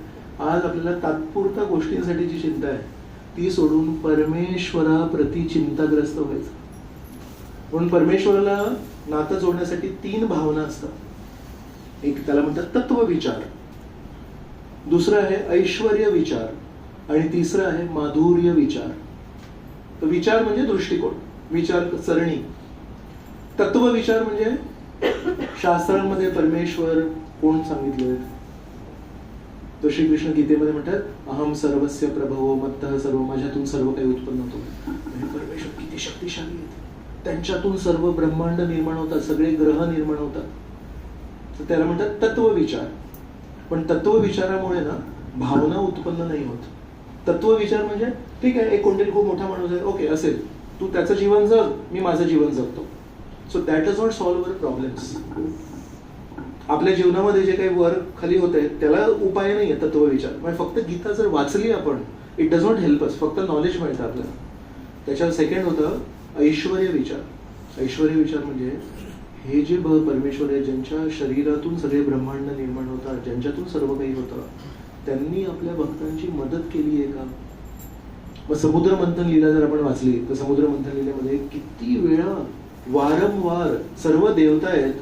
आज आपल्याला तात्पुरत्या गोष्टींसाठी जी चिंता आहे ती सोडून परमेश्वराप्रती चिंताग्रस्त व्हायचं. म्हणून परमेश्वराला नातं जोडण्यासाठी 3 भावना असतात. एक त्याला म्हणतात तत्वविचार, दुसरं आहे ऐश्वर्य विचार, आणि तिसरं आहे माधुर्य विचार. तर विचार म्हणजे दृष्टिकोन, विचार सरणी. तत्वविचार म्हणजे शास्त्रांमध्ये परमेश्वर कोण सांगितले. तर श्रीकृष्ण गीतेमध्ये म्हणतात अहम सर्वस्य प्रभवो मत्तः सर्व, माझ्यातून सर्व काही उत्पन्न होतो. म्हणजे परमेश्वर किती शक्तिशाली आहेत, त्यांच्यातून सर्व ब्रह्मांड निर्माण होतात, सगळे ग्रह निर्माण होतात. तर त्याला म्हणतात तत्वविचार. पण तत्वविचारामुळे ना भावना उत्पन्न नाही होत. तत्वविचार म्हणजे ठीक आहे, एक कोणतरी खूप मोठा माणूस आहे, ओके असेल, तू त्याचं जीवन जग, मी माझं जीवन जगतो. So that does not solve our problems. आपल्या जीवनामध्ये जे काही वर खाली होत आहे त्याला उपाय नाही आहे तत्वविचार. म्हणजे फक्त गीता जर वाचली आपण, it does not help us, फक्त नॉलेज मिळतं आपल्याला. त्याच्यावर सेकंड होतं ऐश्वर्य विचार. ऐश्वर्य विचार म्हणजे हे जे परमेश्वर आहे, ज्यांच्या शरीरातून सगळे ब्रह्मांड निर्माण होतात, ज्यांच्यातून सर्व काही होतं, त्यांनी आपल्या भक्तांची मदत केली आहे का? मग समुद्र मंथन लीला जर आपण वाचली तर समुद्र मंथन लीलेमध्ये किती वेळा वारंवार सर्व देवता आहेत,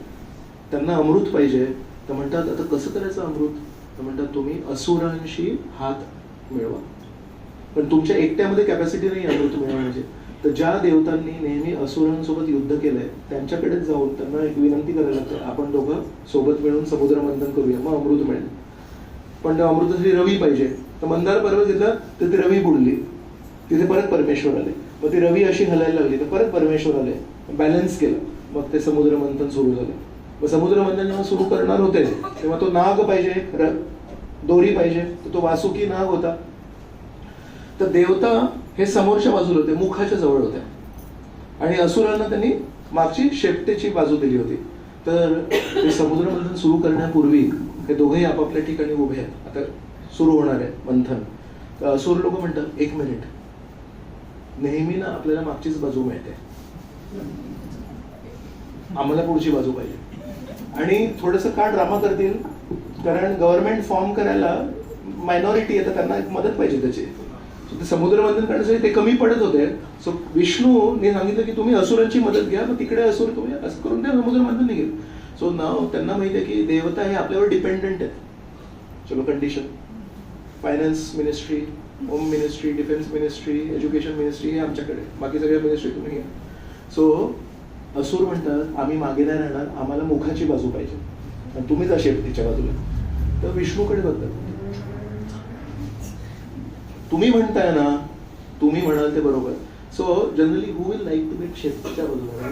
त्यांना अमृत पाहिजे, तर म्हणतात आता कसं करायचं अमृत? तर म्हणतात तुम्ही असुरांशी हात मिळवा. पण तुमच्या एकट्यामध्ये कॅपॅसिटी नाही अमृत मिळवण्याची. तर ज्या देवतांनी नेहमी असुरांसोबत युद्ध केलंय त्यांच्याकडे जाऊन त्यांना एक विनंती करायला लागते, आपण दोघं सोबत मिळून समुद्र मंथन करूया, मग अमृत मिळेल. पण त्या अमृतासाठी रवी पाहिजे. तर मंदार पर्वत घेतला तर ती रवी बुडली, तिथे परत परमेश्वर आले. मग ती रवी अशी हलायला लागली तर परत परमेश्वर आले, बॅलन्स केलं, मग ते समुद्र मंथन सुरू झालं. मग समुद्र मंथन जेव्हा सुरू करणार होते तेव्हा तो नाग पाहिजे, दोरी पाहिजे, तर तो वासुकी नाग होता. तर देवता हे समोरच्या बाजूला होते, मुखाच्या जवळ होत्या, आणि असुरांना त्यांनी मागची शेपटेची बाजू दिली होती. तर ते समुद्र मंथन सुरू करण्यापूर्वी हे दोघेही आपापल्या ठिकाणी उभे आहेत, आता सुरू होणार आहे मंथन. तर असुर लोक म्हणतात 1 मिनिट, नेहमी ना आपल्याला मागचीच बाजू मिळते, आम्हाला पुढची बाजू पाहिजे. आणि थोडंसं का ड्रामा करतील, कारण गव्हर्नमेंट फॉर्म करायला मायनॉरिटी आहे, तर त्यांना एक मदत पाहिजे त्याची. समुद्र मंथन करण्यासाठी ते कमी पडत होते. सो विष्णूने सांगितलं की तुम्ही असुरांची मदत घ्या, मग तिकडे असुर तुम्ही असं करून त्या समुद्र मंथन निघेल. सो नाव त्यांना माहिती आहे की देवता हे आपल्यावर डिपेंडंट आहेत. चलो condition, finance ministry, home ministry, defence ministry, education ministry हे आमच्याकडे, बाकी सगळ्या मिनिस्ट्री तुम्ही घ्या. सो असुर म्हणतात आम्ही मागे नाही राहणार, आम्हाला मुखाची बाजू पाहिजे आणि तुम्हीच असे शेपटीच्या बाजूला. तर विष्णूकडे बघतात. तुम्ही म्हणताय ना, तुम्ही म्हणाल ते बरोबर. So generally who will like to be शेपटीच्या बाजूला,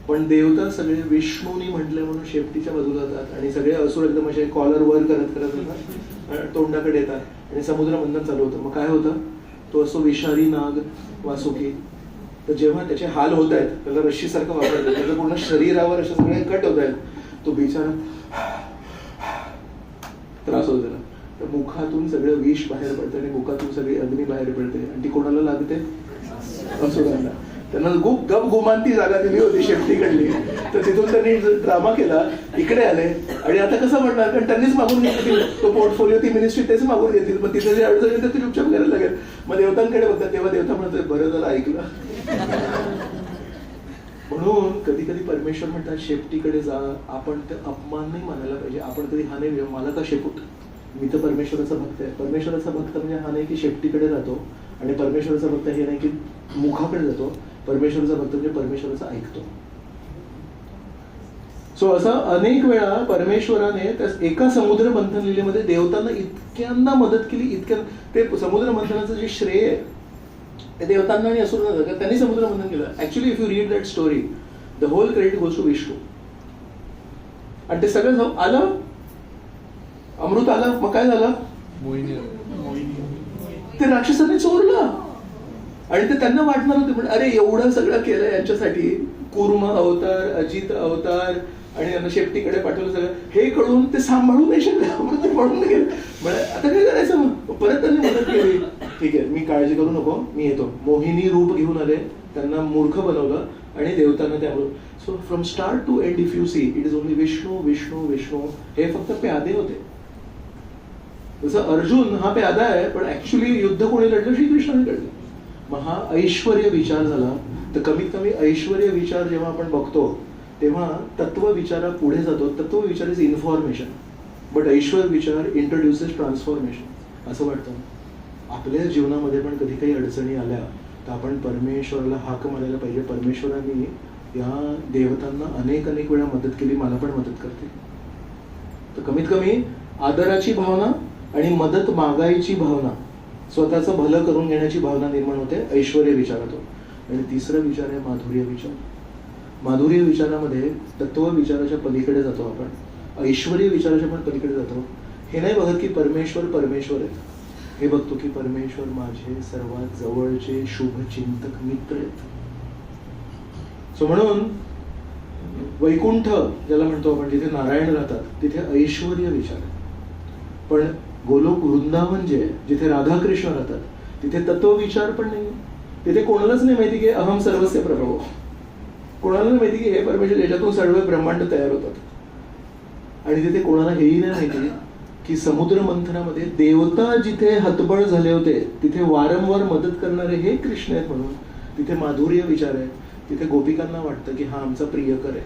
पण देवता सगळे विष्णूनी म्हटले म्हणून शेपटीच्या बाजूला जातात आणि सगळे असुर एकदम असे कॉलर वर करत करत येतात, तोंडाकडे येतात आणि समुद्र मंथन चालू होतं. मग काय होतं, तो असो विषारी नाग वासुकी. तर जेव्हा त्याचे हाल होत आहेत, त्याला रश्शी सारखं वापरतात, त्याचं पूर्ण शरीरावर असे सगळे कट होत आहेत, तो बिचारा त्रास होतो त्याला. तर मुखातून सगळं विष बाहेर पडतं आणि मुखातून सगळी अग्नी बाहेर पडते आणि ती कोणाला लागते, असुरांना. त्यांना गप गुमानती जागा दिली होती शेपटीकडली, तर तिथून त्यांनी ड्रामा केला, इकडे आले आणि आता कसं म्हणणार, कारण त्यांनीच मागून घेतली तो पोर्टफोलिओ, ती मिनिस्ट्री तेच मागून घेतील. मग तिथे जे अडचण येते ती चुपचाप करायला लागेल. मग देवतांकडे बघतात, तेव्हा देवता म्हणतात बरं झालं ऐकलं. म्हणून कधी कधी परमेश्वर म्हणतात शेपटीकडे जा. आपण ते अपमान नाही मानायला पाहिजे. आपण कधी हा नाही, मला का शेपूट, मी तर परमेश्वराचा भक्त आहे. परमेश्वराचा भक्त म्हणजे हा नाही की शेपटीकडे जातो, आणि परमेश्वराचा भक्त हे नाही की मुखाकडे जातो. परमेश्वराचा भक्त म्हणजे परमेश्वराचा ऐकतो. सो असं अनेक वेळा परमेश्वराने त्या एका समुद्र मंथन लीलेमध्ये देवतांना इतक्यांदा मदत केली, इतक्या ते समुद्र मंथनाचं जे श्रेय आहे ते देवतांना आणि असुरांना जातं. त्यांनी समुद्र मंथन केलं. Actually if you read that story, the whole credit goes to Vishnu. आणि ते सगळं आलं, अमृत आलं, मग काय झालं, ते राक्षसांनी चोरलं. आणि ते त्यांना वाटणार होते, म्हणजे अरे एवढं सगळं केलं यांच्यासाठी, कूर्म अवतार, अजित अवतार, आणि यांना शेपटीकडे पाठवलं सगळं, हे कळून ते सांभाळू नाही शकले, अमृत पडून गेले. म्हणजे आता काय करायचं, मग परत त्यांनी मदत केली. ठीक आहे, मी काळजी करू नको, मी येतो. मोहिनी रूप घेऊन आले, त्यांना मूर्ख बनवलं आणि देवतांना ते अमृत. So from start to end if you see, it is only Vishnu Vishnu Vishnu. हे फक्त प्यादे होते. जसं अर्जुन हा प्यादा आहे, पण ऍक्च्युली युद्ध कोणी लढलं, श्रीकृष्णाने लढलं. मग हा ऐश्वर्य विचार झाला. तर कमीत कमी ऐश्वर्य विचार जेव्हा आपण बघतो तेव्हा तत्व विचारा पुढे जातो. तत्व विचार इज इन्फॉर्मेशन, बट ऐश्वर विचार इंट्रोड्युसेस ट्रान्सफॉर्मेशन. असं वाटतं आपल्या जीवनामध्ये पण कधी काही अडचणी आल्या तर आपण परमेश्वराला हाक मारायला पाहिजे. परमेश्वरांनी या देवतांना अनेक अनेक वेळा मदत केली, मला पण मदत करते. तर कमीत कमी आदराची भावना आणि मदत मागायची भावना, स्वतःचं भलं करून घेण्याची भावना निर्माण होते ऐश्वर्य विचारातून. आणि तिसरा विचार आहे माधुर्य विचार. माधुर्य विचारामध्ये तत्व विचाराच्या पलीकडे जातो आपण, ऐश्वर्य विचाराच्या पण पलीकडे जातो. हे नाही बघत की परमेश्वर परमेश्वर आहेत, हे बघतो की परमेश्वर माझे सर्वात जवळचे शुभचिंतक मित्र आहेत. सो म्हणून वैकुंठ ज्याला म्हणतो आपण, जिथे नारायण राहतात तिथे ऐश्वर्य विचार आहे. पण गोलोक वृंदावन जे जिथे राधाकृष्ण राहतात तिथे तत्व विचार पण नाही. तिथे कोणालाच नाही माहिती की अहम सर्वस्य प्रभव, कोणाला नाही माहिती की हे परमेश्वर, याच्यातून सर्व ब्रह्मांड तयार होतात. आणि तिथे कोणाला हेही नाही माहिती की समुद्र मंथनामध्ये देवता जिथे हतबल झाले होते तिथे वारंवार मदत करणारे हे कृष्ण आहेत. म्हणून तिथे माधुर्य विचार आहे. तिथे गोपिकांना वाटतं की हा आमचा प्रियकर आहे,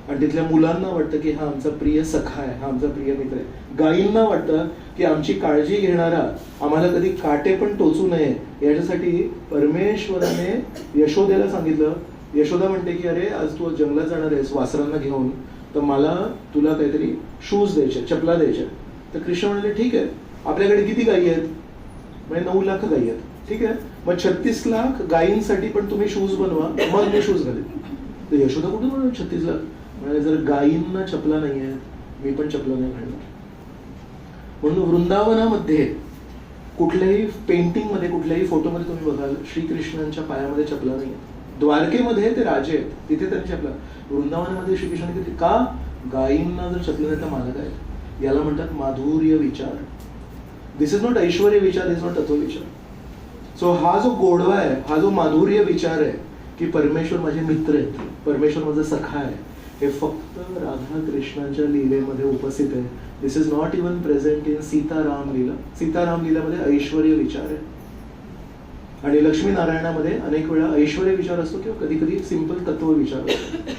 आणि तिथल्या मुलांना वाटतं की हा आमचा प्रिय सखा आहे, हा आमचा प्रिय मित्र आहे. गायींना वाटतं की आमची काळजी घेणारा, आम्हाला कधी काटे पण टोचू नये याच्यासाठी परमेश्वराने यशोदेला सांगितलं. यशोदा म्हणते की अरे आज तू जंगलात जाणार आहेस वासरांना घेऊन, तर मला तुला काहीतरी शूज द्यायचे, चपला द्यायच्या. तर कृष्ण म्हणाले ठीक आहे, आपल्याकडे किती गायी आहेत, म्हणजे 9 लाख गायी आहेत. ठीक आहे, मग 36 लाख गायींसाठी पण तुम्ही शूज बनवा, मग मी शूज घालेन. तर यशोदा कुठे म्हणून 36 लाख, म्हणजे जर गायींना चपला नाही आहेत मी पण चपला नाही घालणार. म्हणून वृंदावनामध्ये कुठल्याही पेंटिंग मध्ये, कुठल्याही फोटोमध्ये तुम्ही बघाल श्रीकृष्णांच्या पायामध्ये चपला नाही आहेत. द्वारकेमध्ये ते राजे आहेत, तिथे त्यांनी चपला. वृंदावनामध्ये श्रीकृष्णाने किती का, गायींना जर चपला नाही तर मला काय. याला म्हणतात माधुर्य विचार. दिस इज नॉट ऐश्वर्य विचार, दिस नॉट तत्व विचार. सो हा जो गोडवा आहे, हा जो माधुर्य विचार आहे की परमेश्वर माझे मित्र आहेत, परमेश्वर माझा सखा आहे, हे फक्त राधा कृष्णांच्या लीलेमध्ये उपस्थित आहे. This is not even present in Sitaram leela. Sitaram लीलामध्ये ऐश्वर्य विचार आहे. आणि लक्ष्मी नारायणामध्ये अनेक वेळा ऐश्वर्य विचार असतो किंवा कधी कधी सिंपल तत्व विचार असतो.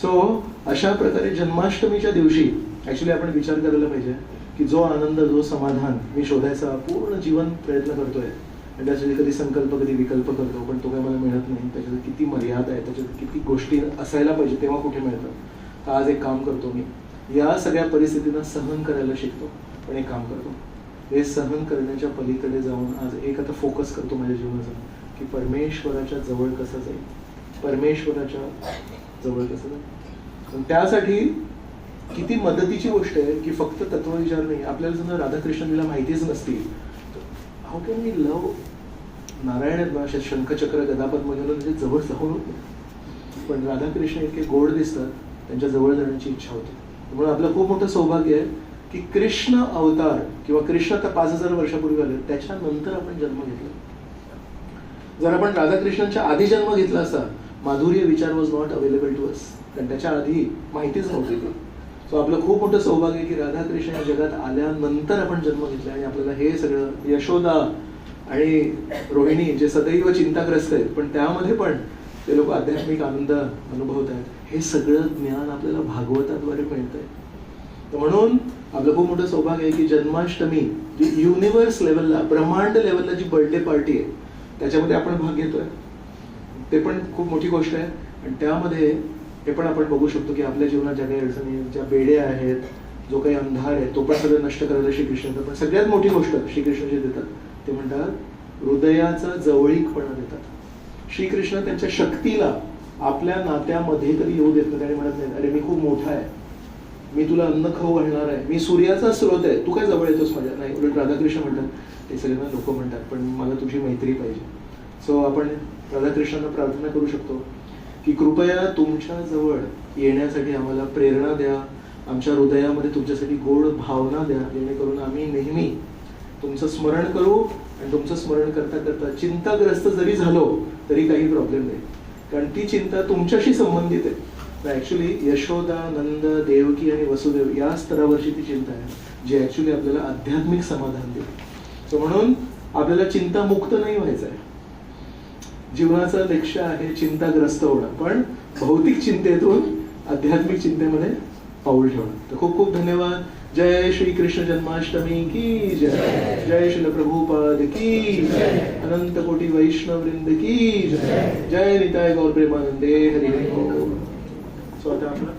सो अशा प्रकारे जन्माष्टमीच्या दिवशी ऍक्च्युली आपण विचार करायला पाहिजे की जो आनंद, जो समाधान मी शोधायचा पूर्ण जीवन प्रयत्न करतोय आणि त्यासाठी कधी संकल्प कधी विकल्प करतो, पण तो काही मला मिळत नाही. त्याच्यात किती मर्यादा आहे, त्याच्यात किती गोष्टी असायला पाहिजे तेव्हा कुठे मिळतं. तर आज एक काम करतो मी, या सगळ्या परिस्थितींना सहन करायला शिकतो. पण एक काम करतो, हे सहन करण्याच्या पलीकडे जाऊन आज एक आता फोकस करतो माझ्या जीवनाचा, की परमेश्वराच्या जवळ कसं जाईल, परमेश्वराच्या जवळ कसं जाईल. त्यासाठी किती मदतीची गोष्ट आहे की फक्त तत्वविचार नाही. आपल्याला समजा राधाकृष्ण तिला माहितीच नसतील, हाऊ कॅन वी लव नारायण आहेत ना, शंखचक्र गदापद्म घेऊन म्हणजे जवळ जाऊन, पण राधाकृष्ण इतके गोड दिसतात, त्यांच्या जवळ जाण्याची इच्छा होते. म्हणून आपलं खूप मोठं सौभाग्य आहे की कृष्ण अवतार किंवा कृष्ण आता 5000 वर्षापूर्वी आले, त्याच्यानंतर आपण जन्म घेतला. जर आपण राधाकृष्णांच्या आधी जन्म घेतला असता, माधुर्य विचार was not available to us, कारण त्याच्या आधी माहितीच नव्हती ती. सो आपलं खूप मोठं सौभाग्य आहे की राधाकृष्ण या जगात आल्यानंतर आपण जन्म घेतला आणि आपल्याला हे सगळं, यशोदा आणि रोहिणी जे सदैव चिंताग्रस्त आहेत पण त्यामध्ये पण ते लोक आध्यात्मिक आनंद अनुभवत आहेत, हे सगळं ज्ञान आपल्याला भागवताद्वारे मिळतंय. तर म्हणून आपलं खूप मोठं सौभाग्य आहे की जन्माष्टमी जी युनिव्हर्स लेवलला, ब्रह्मांड लेवलला जी बर्थडे पार्टी आहे त्याच्यामध्ये आपण भाग घेतोय. ते पण खूप मोठी गोष्ट आहे. आणि त्यामध्ये हे पण आपण बघू शकतो की आपल्या जीवनात ज्या काही अडचणी, ज्या बेड्या आहेत, जो काही अंधार आहे तो पण सगळं नष्ट करायला श्रीकृष्ण. पण सगळ्यात मोठी गोष्ट श्रीकृष्ण जे देतात ते म्हणतात हृदयाचा जवळीकपणा देतात. श्रीकृष्ण त्यांच्या शक्तीला आपल्या नात्यामध्ये कधी येऊ देत नाही. त्याने म्हणत नाही अरे मी खूप मोठा आहे, मी तुला अन्न खाऊ घालणार आहे, मी सूर्याचा स्रोत आहे, तू काय जवळ येतोस माझ्या. नाही, उलट राधाकृष्ण म्हणतात, ते सगळ्यांना लोक म्हणतात पण मला तुझी मैत्री पाहिजे. सो आपण राधाकृष्णांना प्रार्थना करू शकतो की कृपया तुमच्या जवळ येण्यासाठी आम्हाला प्रेरणा द्या, आमच्या हृदयामध्ये तुमच्यासाठी गोड भावना द्या, जेणेकरून आम्ही नेहमी तुमचं स्मरण करू. आणि तुमचं स्मरण करता करता चिंताग्रस्त जरी झालो तरी काही प्रॉब्लेम नाही, कारण ती चिंता तुमच्याशी संबंधित आहे. ऍक्च्युली यशोदा, नंद, देवकी आणि वसुदेव या स्तरावरची ती चिंता आहे जी ऍक्च्युली आपल्याला आध्यात्मिक समाधान देते. सो म्हणून आपल्याला चिंतामुक्त नाही व्हायचं आहे. जीवनाचं लक्ष्य आहे चिंताग्रस्त होणं, पण भौतिक चिंतेतून आध्यात्मिक चिंतेमध्ये पाऊल ठेवणं. तर खूप खूप धन्यवाद. जय श्री कृष्ण जन्माष्टमी की जय. जय श्री प्रभुपाद की जय. अनंत कोटी वैष्णव वृंद की जय. जय निताय गौर प्रेमानंदे हरि ओम. सो आता आपलं